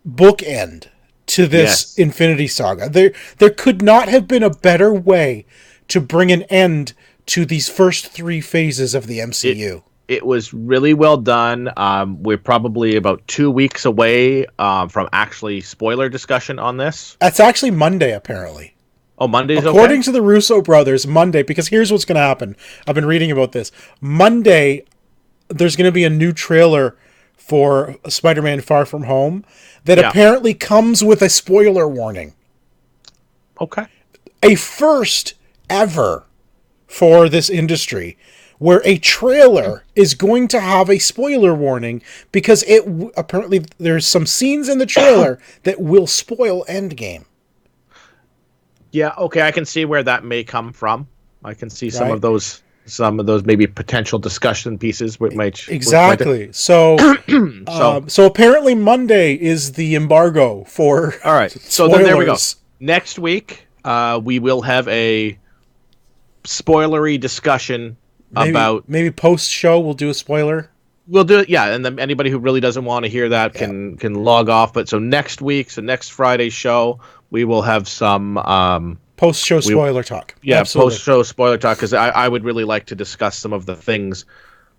B: bookend to this Infinity Saga. There could not have been a better way to bring an end to these first 3 phases of the MCU.
C: It was really well done. We're probably about 2 weeks away from actually spoiler discussion on this.
B: That's actually Monday, apparently.
C: Oh, Monday's okay?
B: According to the Russo brothers, Monday, because here's what's going to happen. I've been reading about this. Monday, there's going to be a new trailer for Spider-Man Far From Home that apparently comes with a spoiler warning.
C: Okay.
B: A first ever for this industry, where a trailer is going to have a spoiler warning because apparently there's some scenes in the trailer that will spoil Endgame.
C: Yeah, okay, I can see where that may come from. I can see some
B: Right.
C: of those maybe potential discussion pieces which might
B: Exactly. So apparently Monday is the embargo for
C: all right. So
B: spoilers.
C: then there we go. Next week, we will have a spoilery discussion about
B: maybe post show we'll do a spoiler.
C: We'll do it, yeah. And then anybody who really doesn't want to hear that can log off. But so next Friday's show, we will have some
B: post show spoiler talk.
C: Yeah,
B: Absolutely.
C: post show spoiler talk, because I would really like to discuss some of the things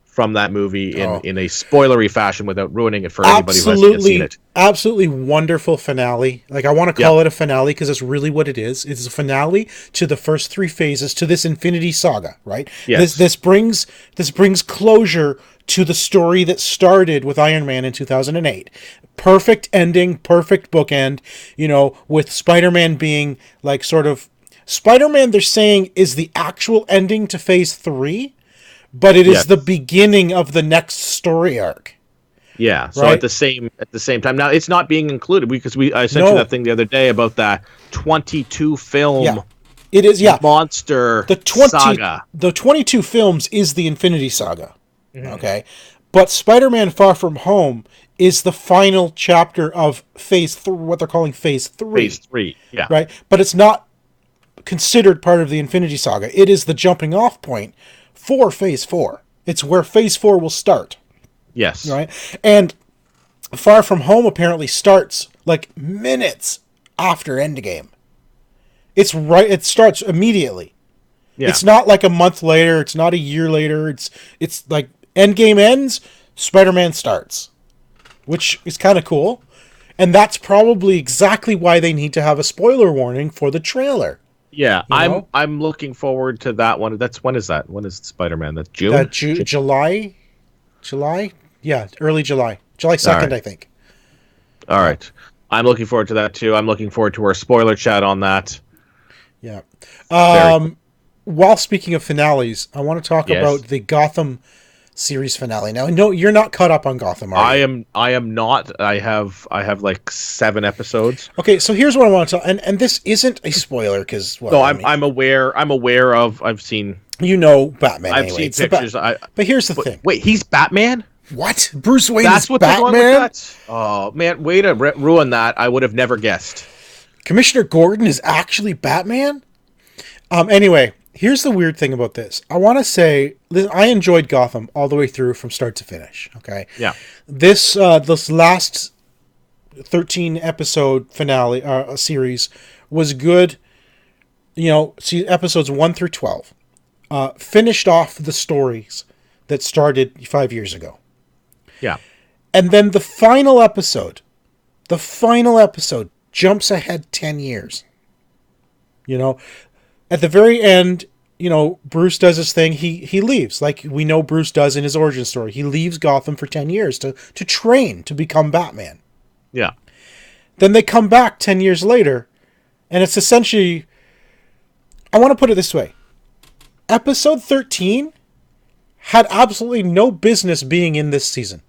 C: from that movie in a spoilery fashion without ruining it for anybody who hasn't seen it.
B: Absolutely wonderful finale. Like, I want to call it a finale because it's really what it is. It's a finale to the first 3 phases to this Infinity Saga, right?
C: Yes.
B: This brings closure to the story that started with Iron Man in 2008. Perfect ending, perfect bookend, with Spider-Man being like sort of Spider-Man, they're saying, is the actual ending to phase 3. But it is the beginning of the next story arc.
C: Yeah. So
B: right?
C: at the same time, now it's not being included because I sent you that thing the other day about that 22 film.
B: Yeah. It is. Yeah.
C: Monster saga.
B: The 22 films is the Infinity Saga. Mm-hmm. Okay, but Spider-Man: Far From Home is the final chapter of phase 3. What they're calling phase 3.
C: Phase 3. Yeah.
B: Right, but it's not considered part of the Infinity Saga. It is the jumping off point for phase 4. It's where phase 4 will start.
C: Yes.
B: Right? And Far From Home apparently starts like minutes after Endgame. It starts immediately. Yeah. It's not like a month later, it's not a year later, it's like Endgame ends, Spider-Man starts. Which is kind of cool. And that's probably exactly why they need to have a spoiler warning for the trailer.
C: Yeah, I'm looking forward to that one. When is that? When is Spider-Man? That's June?
B: July? Yeah, early July. July 2nd, I think.
C: All right. I'm looking forward to that, too. I'm looking forward to our spoiler chat on that.
B: Yeah. While speaking of finales, I want to talk about the Gotham series finale. Now, no, you're not caught up on Gotham, are you?
C: I am not. I have like 7 episodes.
B: Okay, so here's what I want to tell, and this isn't a spoiler because
C: I'm aware of. I've seen.
B: Batman.
C: I've seen pictures.
B: But here's the thing.
C: Wait, he's Batman?
B: What? Bruce Wayne
C: That's
B: is
C: what
B: Batman?
C: they're going with that? Oh man, way to ruin that! I would have never guessed.
B: Commissioner Gordon is actually Batman? Anyway, here's the weird thing about this. I want to say I enjoyed Gotham all the way through from start to finish. Okay.
C: Yeah.
B: This last 13 episode finale series was good. Episodes 1 through 12 finished off the stories that started 5 years ago.
C: Yeah.
B: And then the final episode jumps ahead 10 years. At the very end, Bruce does his thing. He leaves, like we know Bruce does in his origin story. He leaves Gotham for 10 years to train to become Batman.
C: Yeah.
B: Then they come back 10 years later, and it's essentially, I want to put it this way. Episode 13 had absolutely no business being in this season.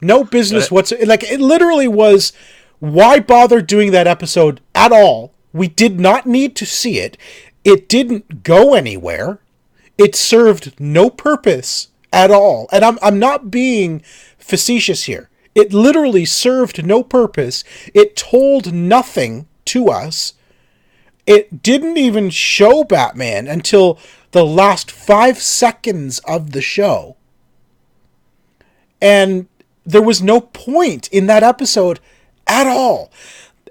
B: No business whatsoever. Like, it literally was, why bother doing that episode at all? We did not need to see it. It didn't go anywhere. It served no purpose at all. And I'm not being facetious here. It literally served no purpose. It told nothing to us. It didn't even show Batman until the last 5 seconds of the show. And there was no point in that episode at all.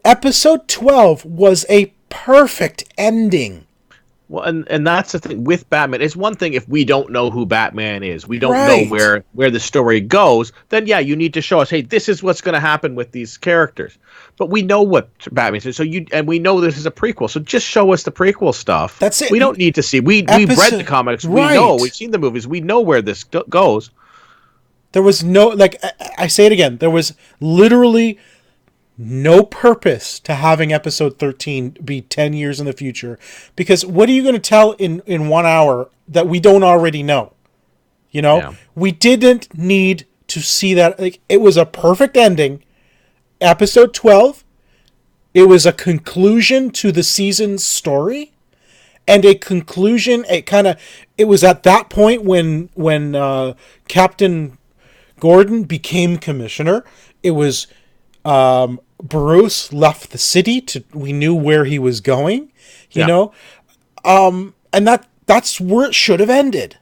B: Episode 12 was a perfect ending.
C: Well, and that's the thing with Batman. It's one thing if we don't know who Batman is. We don't know where the story goes. Then, yeah, you need to show us, hey, this is what's going to happen with these characters. But we know what Batman is. And we know this is a prequel. So just show us the prequel stuff.
B: That's it.
C: We don't need to see. We've read the comics. We know. We've seen the movies. We know where this goes.
B: There was no, like, I say it again. There was literally no purpose to having episode 13 be 10 years in the future, because what are you going to tell in 1 hour that we don't already know? You know,
C: Yeah.
B: we didn't need to see that. Like, it was a perfect ending. Episode 12, it was a conclusion to the season's story, and a conclusion. It was at that point when Captain Gordon became commissioner. It was Bruce left the city we knew where he was going, you know, and that's where it should have ended.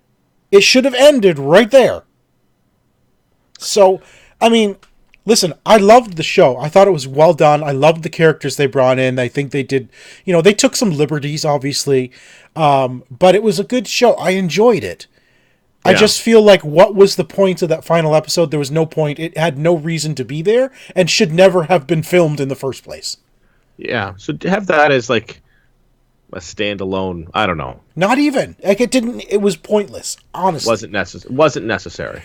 B: It should have ended right there. So, I mean, listen, I loved the show. I thought it was well done. I loved the characters they brought in. I think they did, you know, they took some liberties, obviously, but it was a good show. I enjoyed it. I just feel like, what was the point of that final episode? There was no point. It had no reason to be there and should never have been filmed in the first place.
C: Yeah, so to have that as like a standalone, I don't know.
B: Not even. Like, it was pointless, honestly.
C: Wasn't necessary.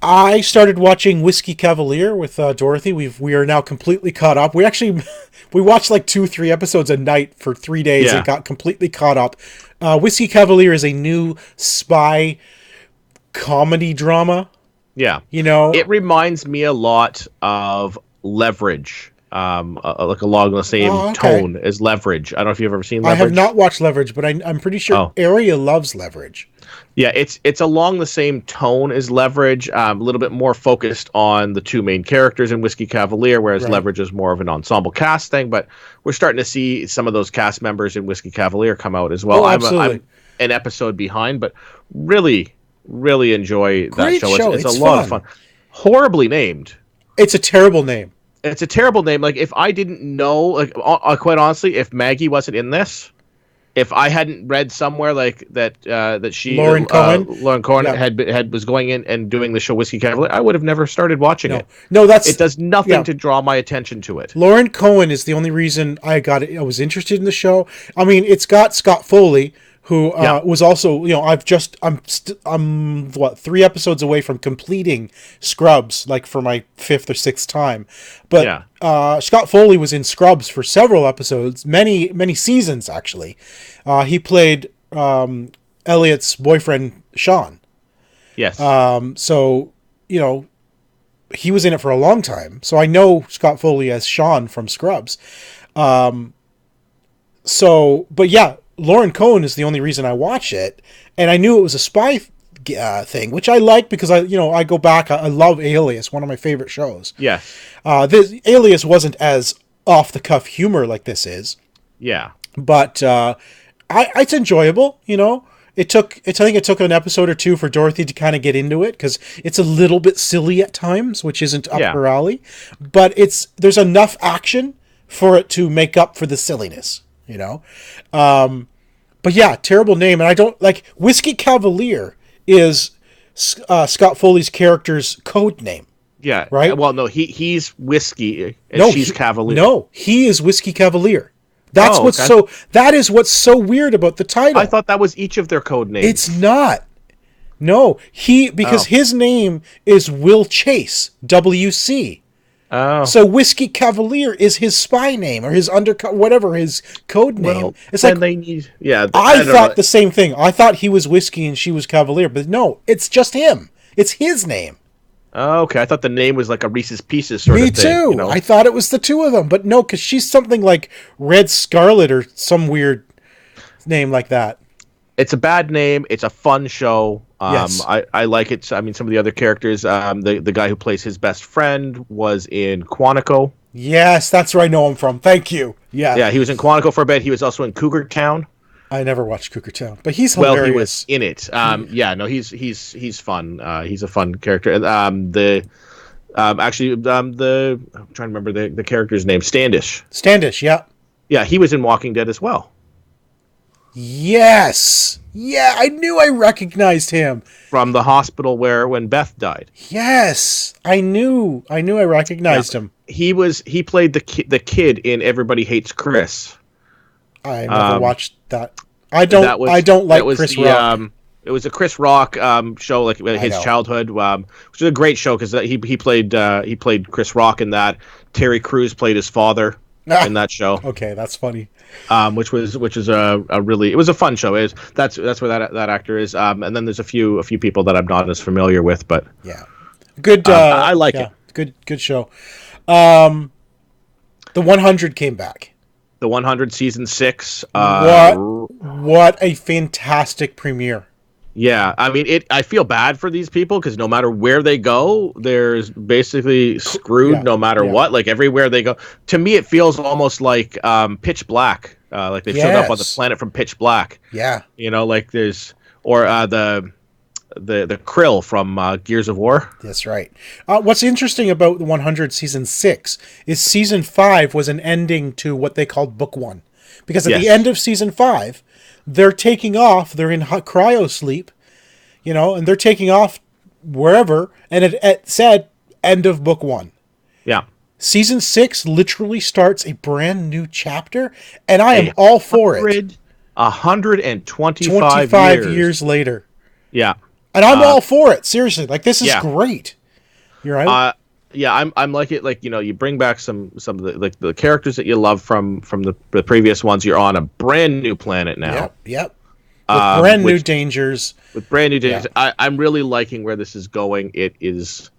B: I started watching Whiskey Cavalier with Dorothy. We are now completely caught up. We watched like 2-3 episodes a night for 3 days and got completely caught up. Whiskey Cavalier is a new spy comedy drama.
C: Yeah.
B: You know,
C: it reminds me a lot of Leverage. Like along the same tone as Leverage. I don't know if you've ever seen Leverage.
B: I have not watched Leverage, but I'm pretty sure Aria loves Leverage.
C: Yeah, it's along the same tone as Leverage, a little bit more focused on the two main characters in Whiskey Cavalier, whereas Leverage is more of an ensemble cast thing. But we're starting to see some of those cast members in Whiskey Cavalier come out as well. I'm an episode behind, but really, really enjoy that show. It's a lot of fun. Horribly named.
B: It's a terrible name.
C: It's a terrible name. Like, if I didn't know, like, quite honestly, if Maggie wasn't in this, if I hadn't read somewhere like that she
B: Lauren Cohen
C: was going in and doing the show Whiskey Cavalier, I would have never started watching it.
B: No,
C: it does nothing to draw my attention to it.
B: Lauren Cohen is the only reason I was interested in the show. I mean, it's got Scott Foley, who was also, you know, I'm 3 episodes away from completing Scrubs, like for my 5th or 6th time. But Scott Foley was in Scrubs for several episodes, many seasons actually. He played Elliot's boyfriend Sean.
C: Yes.
B: So, you know, he was in it for a long time. So I know Scott Foley as Sean from Scrubs. But yeah, Lauren Cohen is the only reason I watch it, and I knew it was a spy thing, which I like because I go back. I love Alias, one of my favorite shows.
C: Yeah.
B: This Alias wasn't as off the cuff humor like this is.
C: Yeah.
B: But it's enjoyable. You know, I think it took an episode or 2 for Dorothy to kind of get into it because it's a little bit silly at times, which isn't up her alley. But there's enough action for it to make up for the silliness. You know, but yeah, terrible name, and I don't like Whiskey Cavalier is Scott Foley's character's code name.
C: Yeah,
B: right.
C: Well, no, he's Whiskey and she's Cavalier.
B: No, he is Whiskey Cavalier. That is what's so weird about the title.
C: I thought that was each of their code names.
B: It's not. No, because his name is Will Chase, WC.
C: Oh.
B: So Whiskey Cavalier is his spy name or his whatever his code name.
C: Well,
B: it's like
C: they need. Yeah,
B: I thought the same thing. I thought he was Whiskey and she was Cavalier, but no, it's just him. It's his name.
C: Oh, okay, I thought the name was like a Reese's Pieces sort of thing.
B: Me too.
C: You know?
B: I thought it was the two of them, but no, because she's something like Red Scarlet or some weird name like that.
C: It's a bad name. It's a fun show.
B: Yes.
C: I like it. I mean, some of the other characters, the guy who plays his best friend was in Quantico.
B: Yes, that's where I know him from. Thank you. Yeah.
C: Yeah, he was in Quantico for a bit. He was also in Cougar Town.
B: I never watched Cougar Town, but he's hilarious.
C: Well, he was in it. Yeah, no, he's fun. He's a fun character. And I'm trying to remember the character's name.
B: Standish, yeah.
C: Yeah, he was in Walking Dead as well.
B: Yes. Yeah, I knew I recognized him
C: from the hospital when Beth died.
B: Yes, I knew I recognized him.
C: He played the kid in Everybody Hates Chris.
B: I never watched that. I don't like Chris Rock.
C: It was a Chris Rock show, like his childhood, which is a great show because he played Chris Rock in that. Terry Crews played his father in that show.
B: Okay, that's funny.
C: Which is a really, it was a fun show. That's where that actor is. And then there's a few people that I'm not as familiar with, but
B: yeah, good.
C: I like it.
B: Good show. The 100 came back.
C: The 100 season 6.
B: What a fantastic premiere.
C: Yeah, I mean, I feel bad for these people because no matter where they go, they're basically screwed no matter what. Like everywhere they go, to me, it feels almost like Pitch Black. Like they showed up on the planet from Pitch Black.
B: Yeah,
C: like there's the Krill from Gears of War.
B: That's right. What's interesting about the 100 season 6 is season 5 was an ending to what they called book 1, because at the end of season 5. They're taking off. They're in cryo sleep, and they're taking off wherever. And it said end of book 1.
C: Yeah.
B: Season 6 literally starts a brand new chapter, and I am all for it.
C: 125
B: years later.
C: Yeah.
B: And I'm all for it. Seriously, like this is great. You're right.
C: Yeah, I'm like it. Like you bring back some of the characters that you love from the previous ones. You're on a brand new planet now.
B: Yep. With brand new dangers.
C: I'm really liking where this is going. It's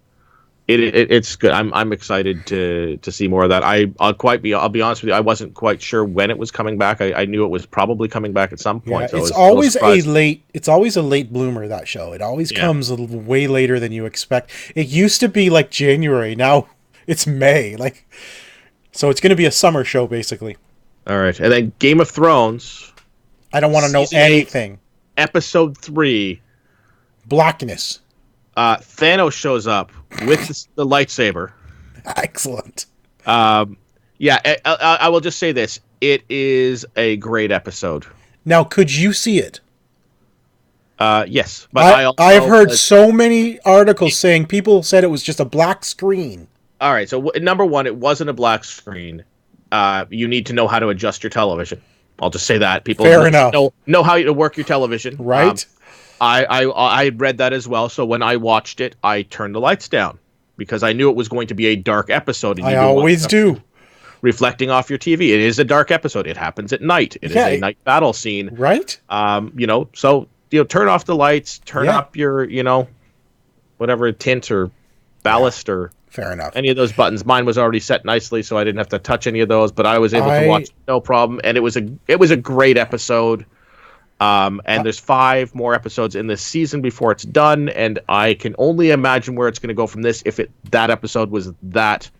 C: good. I'm excited to see more of that. I'll be honest with you. I wasn't quite sure when it was coming back. I knew it was probably coming back at some point.
B: Yeah,
C: so
B: it's always a late bloomer, that show. It always comes a little way later than you expect. It used to be like January. Now it's May. So it's going to be a summer show basically.
C: All right, and then Game of Thrones.
B: I don't want to know anything.
C: Episode 3.
B: Blackness.
C: Thanos shows up with the lightsaber.
B: Excellent.
C: I will just say this. It is a great episode.
B: Now, could you see it?
C: Yes. But
B: I have heard so many articles saying people said it was just a black screen.
C: All right. So, number one, it wasn't a black screen. You need to know how to adjust your television. I'll just say that. People know how to work your television.
B: Right.
C: I read that as well. So when I watched it, I turned the lights down because I knew it was going to be a dark episode. And
B: I always do.
C: Reflecting off your TV. It is a dark episode. It happens at night. It is a night battle scene.
B: Right.
C: So turn off the lights, turn up your, whatever tint or ballast or
B: fair enough.
C: Any of those buttons. Mine was already set nicely, so I didn't have to touch any of those, but I was able to watch no problem. And it was a great episode. And there's 5 more episodes in this season before it's done, and I can only imagine where it's going to go from this if that episode was that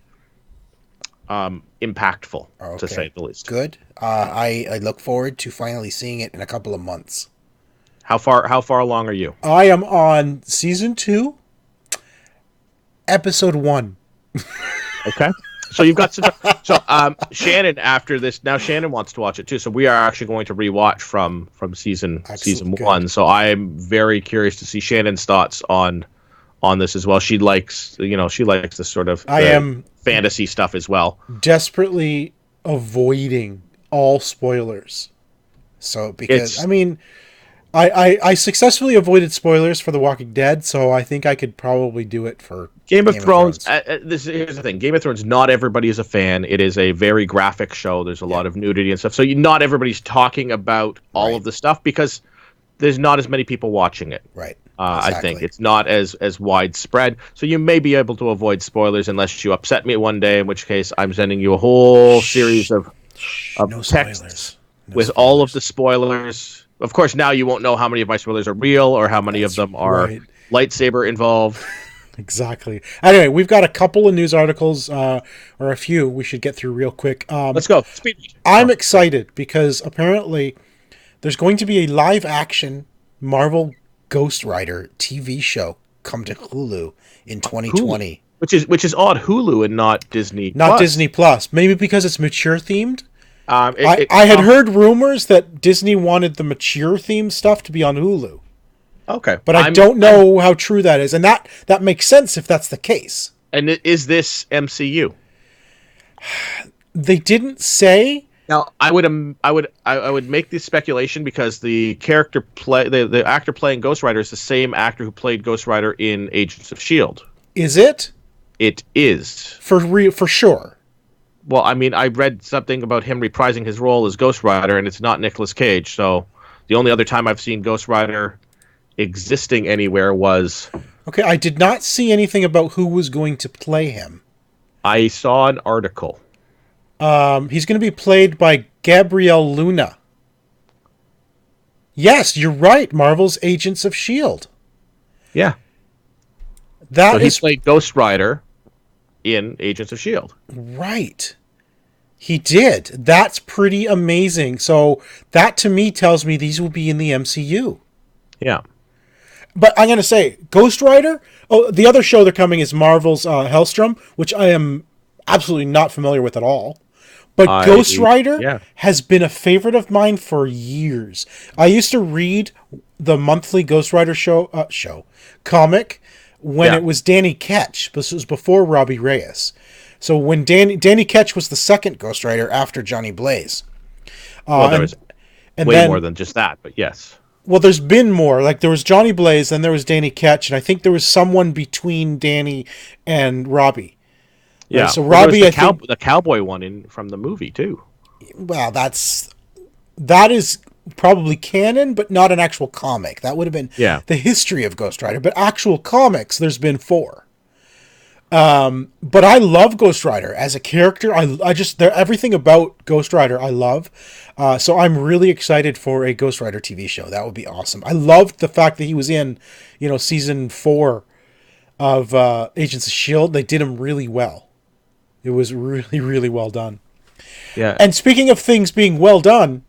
C: impactful, to say the least.
B: Good. I look forward to finally seeing it in a couple of months.
C: How far along are you?
B: I am on season 2, episode 1.
C: Okay. So you've got Shannon after this. Now Shannon wants to watch it too. So we are actually going to rewatch from season 1. So I am very curious to see Shannon's thoughts on this as well. She likes this sort of fantasy stuff as well.
B: Desperately avoiding all spoilers. So because I successfully avoided spoilers for The Walking Dead, so I think I could probably do it for
C: Game of Thrones. Here's the thing: Game of Thrones. Not everybody is a fan. It is a very graphic show. There's a lot of nudity and stuff. So not everybody's talking about all of the stuff because there's not as many people watching it.
B: Right.
C: Exactly. I think it's not as widespread. So you may be able to avoid spoilers unless you upset me one day, in which case I'm sending you a whole series of texts with all of the spoilers. Of course, now you won't know how many of my spoilers are real or how many of them are lightsaber involved.
B: Exactly. Anyway, we've got a couple of news articles, or a few we should get through real quick.
C: Let's go.
B: I'm excited because apparently there's going to be a live-action Marvel Ghost Rider TV show come to Hulu in 2020.
C: Hulu. Which is odd. Hulu and not Disney.
B: Not Disney Plus. Maybe because it's mature themed. I had heard rumors that Disney wanted the mature themed stuff to be on Hulu.
C: Okay.
B: But I don't know how true that is. And that makes sense if that's the case.
C: And is this MCU?
B: They didn't say.
C: Now, I would make this speculation because the the actor playing Ghost Rider is the same actor who played Ghost Rider in Agents of S.H.I.E.L.D.
B: Is it?
C: It is.
B: For sure.
C: Well, I mean, I read something about him reprising his role as Ghost Rider, and it's not Nicolas Cage. So the only other time I've seen Ghost Rider existing anywhere was
B: Okay, I did not see anything about who was going to play him.
C: I saw an article.
B: He's going to be played by Gabriel Luna. Yes, you're right. Marvel's Agents of S.H.I.E.L.D.
C: Yeah.
B: That
C: So he
B: is
C: played Ghost Rider in Agents of S.H.I.E.L.D.
B: right. He did. That's pretty amazing. So that to me tells me these will be in the MCU.
C: Yeah.
B: But I'm going to say Ghost Rider. Oh, the other show they're coming is Marvel's Helstrom, which I am absolutely not familiar with at all. But Ghost Rider has been a favorite of mine for years. I used to read the monthly Ghost Rider comic when it was Danny Ketch. This was before Robbie Reyes. So when Danny Ketch was the second Ghost Rider after Johnny Blaze.
C: Well, there was way more than just that, but yes.
B: Well, there's been more. Like, there was Johnny Blaze, then there was Danny Ketch, and I think there was someone between Danny and Robbie.
C: Yeah.
B: Right? So Robbie,
C: the cowboy one from the movie too.
B: Well, that is probably canon, but not an actual comic. That would have been the history of Ghost Rider. But actual comics, there's been 4. But I love Ghost Rider as a character. I just everything about Ghost Rider I love. So I'm really excited for a Ghost Rider TV show. That would be awesome. I loved the fact that he was in, season 4 of Agents of S.H.I.E.L.D. They did him really well. It was really, really well done.
C: Yeah.
B: And speaking of things being well done.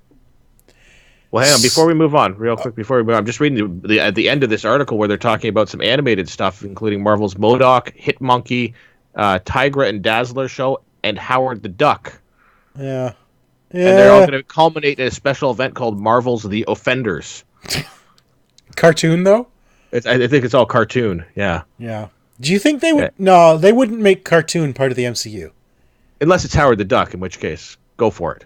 C: Well, hang on. Before we move on, real quick, I'm just reading at the end of this article where they're talking about some animated stuff, including Marvel's MODOK, Hitmonkey, Tigra and Dazzler show, and Howard the Duck.
B: Yeah.
C: And they're all going to culminate in a special event called Marvel's The Offenders.
B: Cartoon, though?
C: I think it's all cartoon, yeah.
B: Yeah. Do you think they would... No, they wouldn't make cartoon part of the MCU.
C: Unless it's Howard the Duck, in which case, go for it.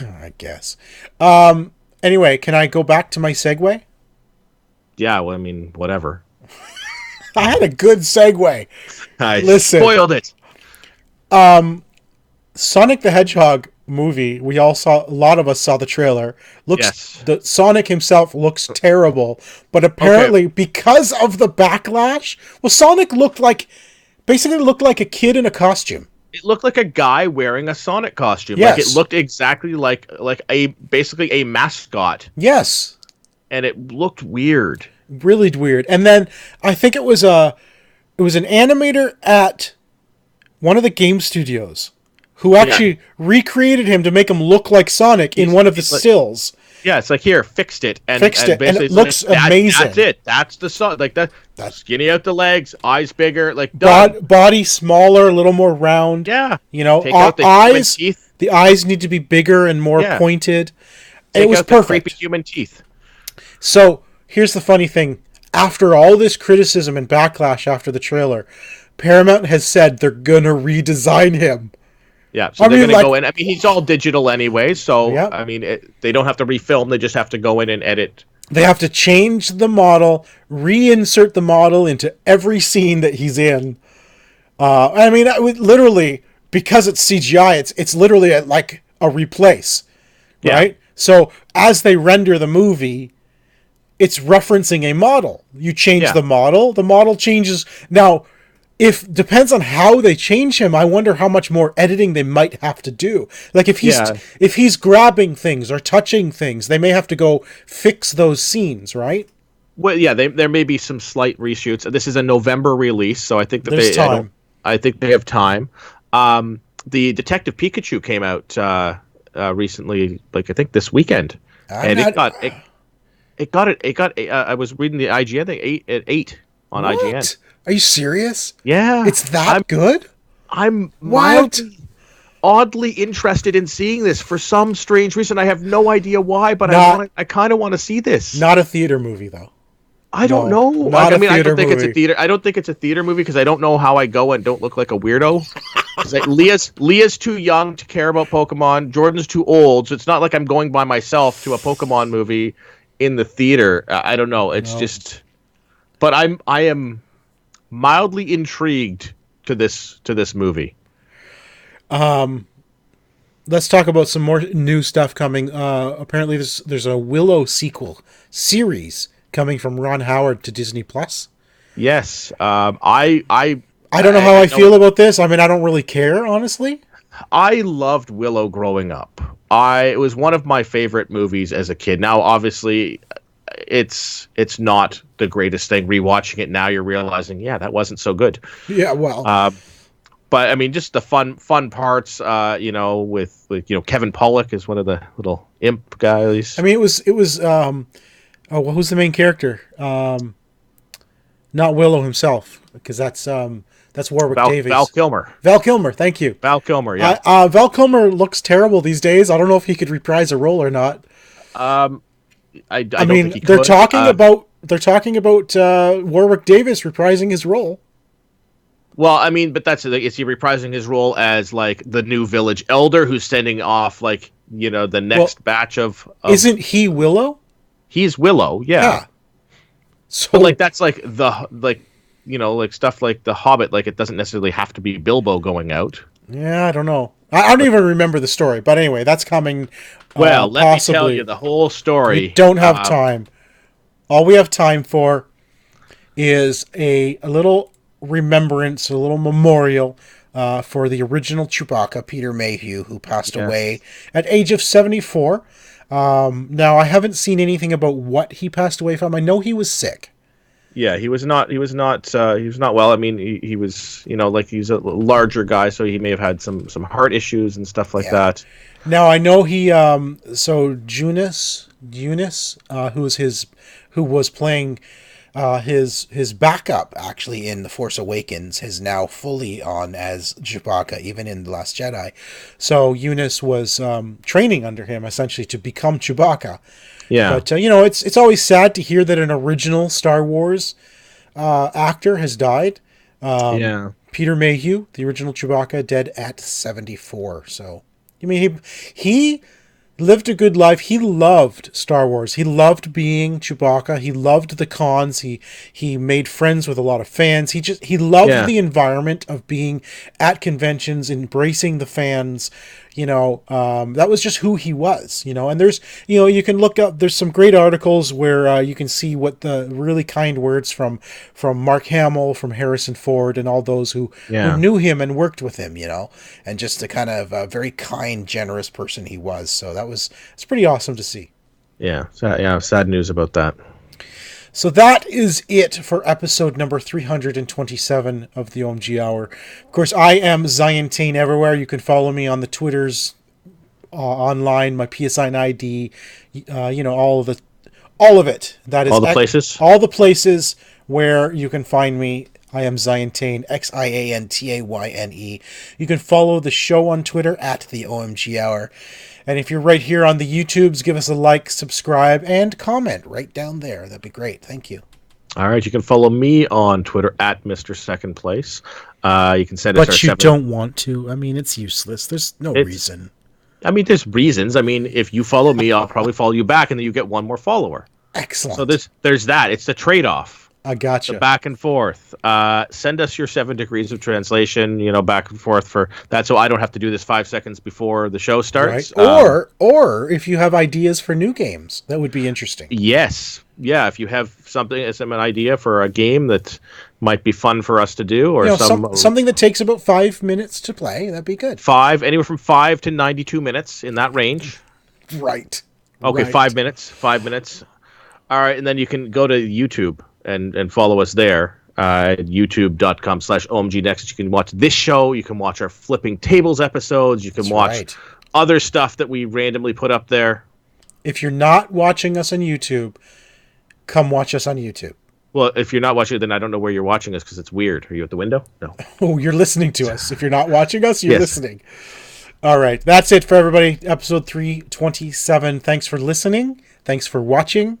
B: I guess. Anyway, can I go back to my segue?
C: Yeah, well, I mean, whatever.
B: I had a good segue.
C: Listen. Spoiled it.
B: Sonic the Hedgehog movie, a lot of us saw the trailer. The Sonic himself looks terrible, but apparently because of the backlash, Sonic basically looked like a kid in a costume.
C: It looked like a guy wearing a Sonic costume.
B: Yes.
C: Like it looked exactly like basically a mascot.
B: Yes.
C: And it looked weird.
B: Really weird. And then I think it was an animator at one of the game studios who actually recreated him to make him look like Sonic in one of the stills.
C: Yeah, it's like, here, fixed it. And
B: it looks amazing.
C: That's it. That's the Sonic. Like that. Skinny out the legs, eyes bigger, like done.
B: Body smaller, a little more round.
C: Yeah.
B: Take out the eyes. Teeth. The eyes need to be bigger and more pointed. It was perfect.
C: Creepy human teeth.
B: So here's the funny thing: after all this criticism and backlash after the trailer, Paramount has said they're gonna redesign him.
C: Yeah, so they're going to go in. I mean, he's all digital anyway, so I mean, they don't have to refilm. They just have to go in and edit.
B: They have to change the model, reinsert the model into every scene that he's in. I mean, literally, because it's CGI, it's literally like a replace, right? Yeah. So as they render the movie, it's referencing a model. You change the model changes. Now, depends on how they change him, I wonder how much more editing they might have to do. Like if he's grabbing things or touching things, they may have to go fix those scenes, right?
C: Well, yeah, there may be some slight reshoots. This is a November release, so I think that
B: there's time.
C: I think they have time. The Detective Pikachu came out recently, like I think this weekend, and it got. I was reading the IGN thing, 8 on IGN.
B: Are you serious?
C: Yeah.
B: It's that good?
C: I'm oddly interested in seeing this for some strange reason. I have no idea why, but I kind of want to see this.
B: Not a theater movie, though.
C: I don't know. I don't think it's a theater. I don't think it's a theater movie because I don't know how I go and don't look like a weirdo. Like Leah's too young to care about Pokemon. Jordan's too old, so it's not like I'm going by myself to a Pokemon movie in the theater. I don't know. It's just, but I am mildly intrigued to this movie.
B: Let's talk about some more new stuff coming. Apparently, there's a Willow sequel series coming from Ron Howard to Disney Plus.
C: Yes.
B: I don't know how I feel about this. I mean, I don't really care, honestly.
C: I loved Willow growing up. It was one of my favorite movies as a kid. Now, obviously, it's not the greatest thing. Rewatching it now, you're realizing, yeah, that wasn't so good.
B: Yeah, well,
C: but I mean, just the fun parts. With Kevin Pollak is one of the little imp guys.
B: I mean, it was. Well, who's the main character? Not Willow himself, because that's Warwick Davis.
C: Val Kilmer.
B: Val Kilmer, thank you.
C: Val Kilmer, yeah.
B: Val Kilmer looks terrible these days. I don't know if he could reprise a role or not.
C: I don't
B: mean,
C: think he
B: they're
C: could.
B: talking about Warwick Davis reprising his role.
C: Well, I mean, but is he reprising his role as like the new village elder who's sending off the next batch of?
B: Isn't he Willow?
C: He's Willow, yeah. So but that's like stuff like The Hobbit. Like it doesn't necessarily have to be Bilbo going out.
B: Yeah, I don't know. I don't even remember the story, but anyway, that's coming.
C: Well, let me tell you the whole story.
B: We don't have time. All we have time for is a little remembrance, a little memorial for the original Chewbacca, Peter Mayhew, who passed away at age of 74. Now, I haven't seen anything about what he passed away from. I know he was sick.
C: Yeah, he was not well. I mean, he was, he's a larger guy, so he may have had some heart issues and stuff like that.
B: Now, I know he, so Eunice, who was playing his backup actually in The Force Awakens, is now fully on as Chewbacca, even in The Last Jedi. So Eunice was training under him essentially to become Chewbacca. Yeah, but it's always sad to hear that an original Star Wars actor has died. Peter Mayhew, the original Chewbacca, dead at 74. So I mean, he lived a good life. He loved Star Wars. He loved being Chewbacca. He loved the cons. He made friends with a lot of fans. He loved the environment of being at conventions, embracing the fans. That was just who he was, and there's, you can look up, there's some great articles where you can see what the really kind words from Mark Hamill, from Harrison Ford, and all those who knew him and worked with him, and just the kind of very kind, generous person he was. So it's pretty awesome to see.
C: Yeah. Sad news about that.
B: So that is it for episode number 327 of the OMG Hour. Of course, I am Zion Tane everywhere. You can follow me on the Twitters, online, my PSN ID, all of it. That is
C: all the places.
B: All the places where you can find me. I am Zion Tane, XIANTAYNE. You can follow the show on Twitter at the OMG Hour. And if you're right here on the YouTubes, give us a like, subscribe, and comment right down there. That'd be great. Thank you.
C: All right. You can follow me on Twitter at Mr. Second Place. You can send us.
B: But you don't want to. I mean, it's useless. There's no reason.
C: I mean, there's reasons. I mean, if you follow me, I'll probably follow you back, and then you get one more follower.
B: Excellent.
C: So there's that. It's the trade-off.
B: I gotcha.
C: The back and forth. Send us your 7 degrees of translation, back and forth for that, so I don't have to do this 5 seconds before the show starts.
B: Right. Or if you have ideas for new games, that would be interesting.
C: Yes. Yeah, if you have an idea for a game that might be fun for us to do, or
B: something that takes about 5 minutes to play, that'd be good.
C: Anywhere from 5 to 92 minutes, in that range.
B: Right.
C: Okay, right. 5 minutes. 5 minutes. All right, and then you can go to YouTube and follow us there, youtube.com/OMG Next. You can watch this show. You can watch our Flipping Tables episodes. You can watch other stuff that we randomly put up there.
B: If you're not watching us on YouTube, come watch us on YouTube.
C: Well, if you're not watching it, then I don't know where you're watching us because it's weird. Are you at the window? No.
B: Oh, you're listening to us. If you're not watching us, you're listening. All right. That's it for everybody. Episode 327. Thanks for listening. Thanks for watching.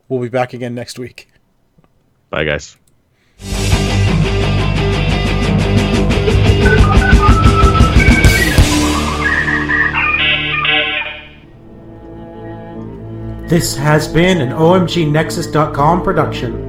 B: We'll be back again next week.
C: Bye, guys.
B: This has been an OMGNexus.com production.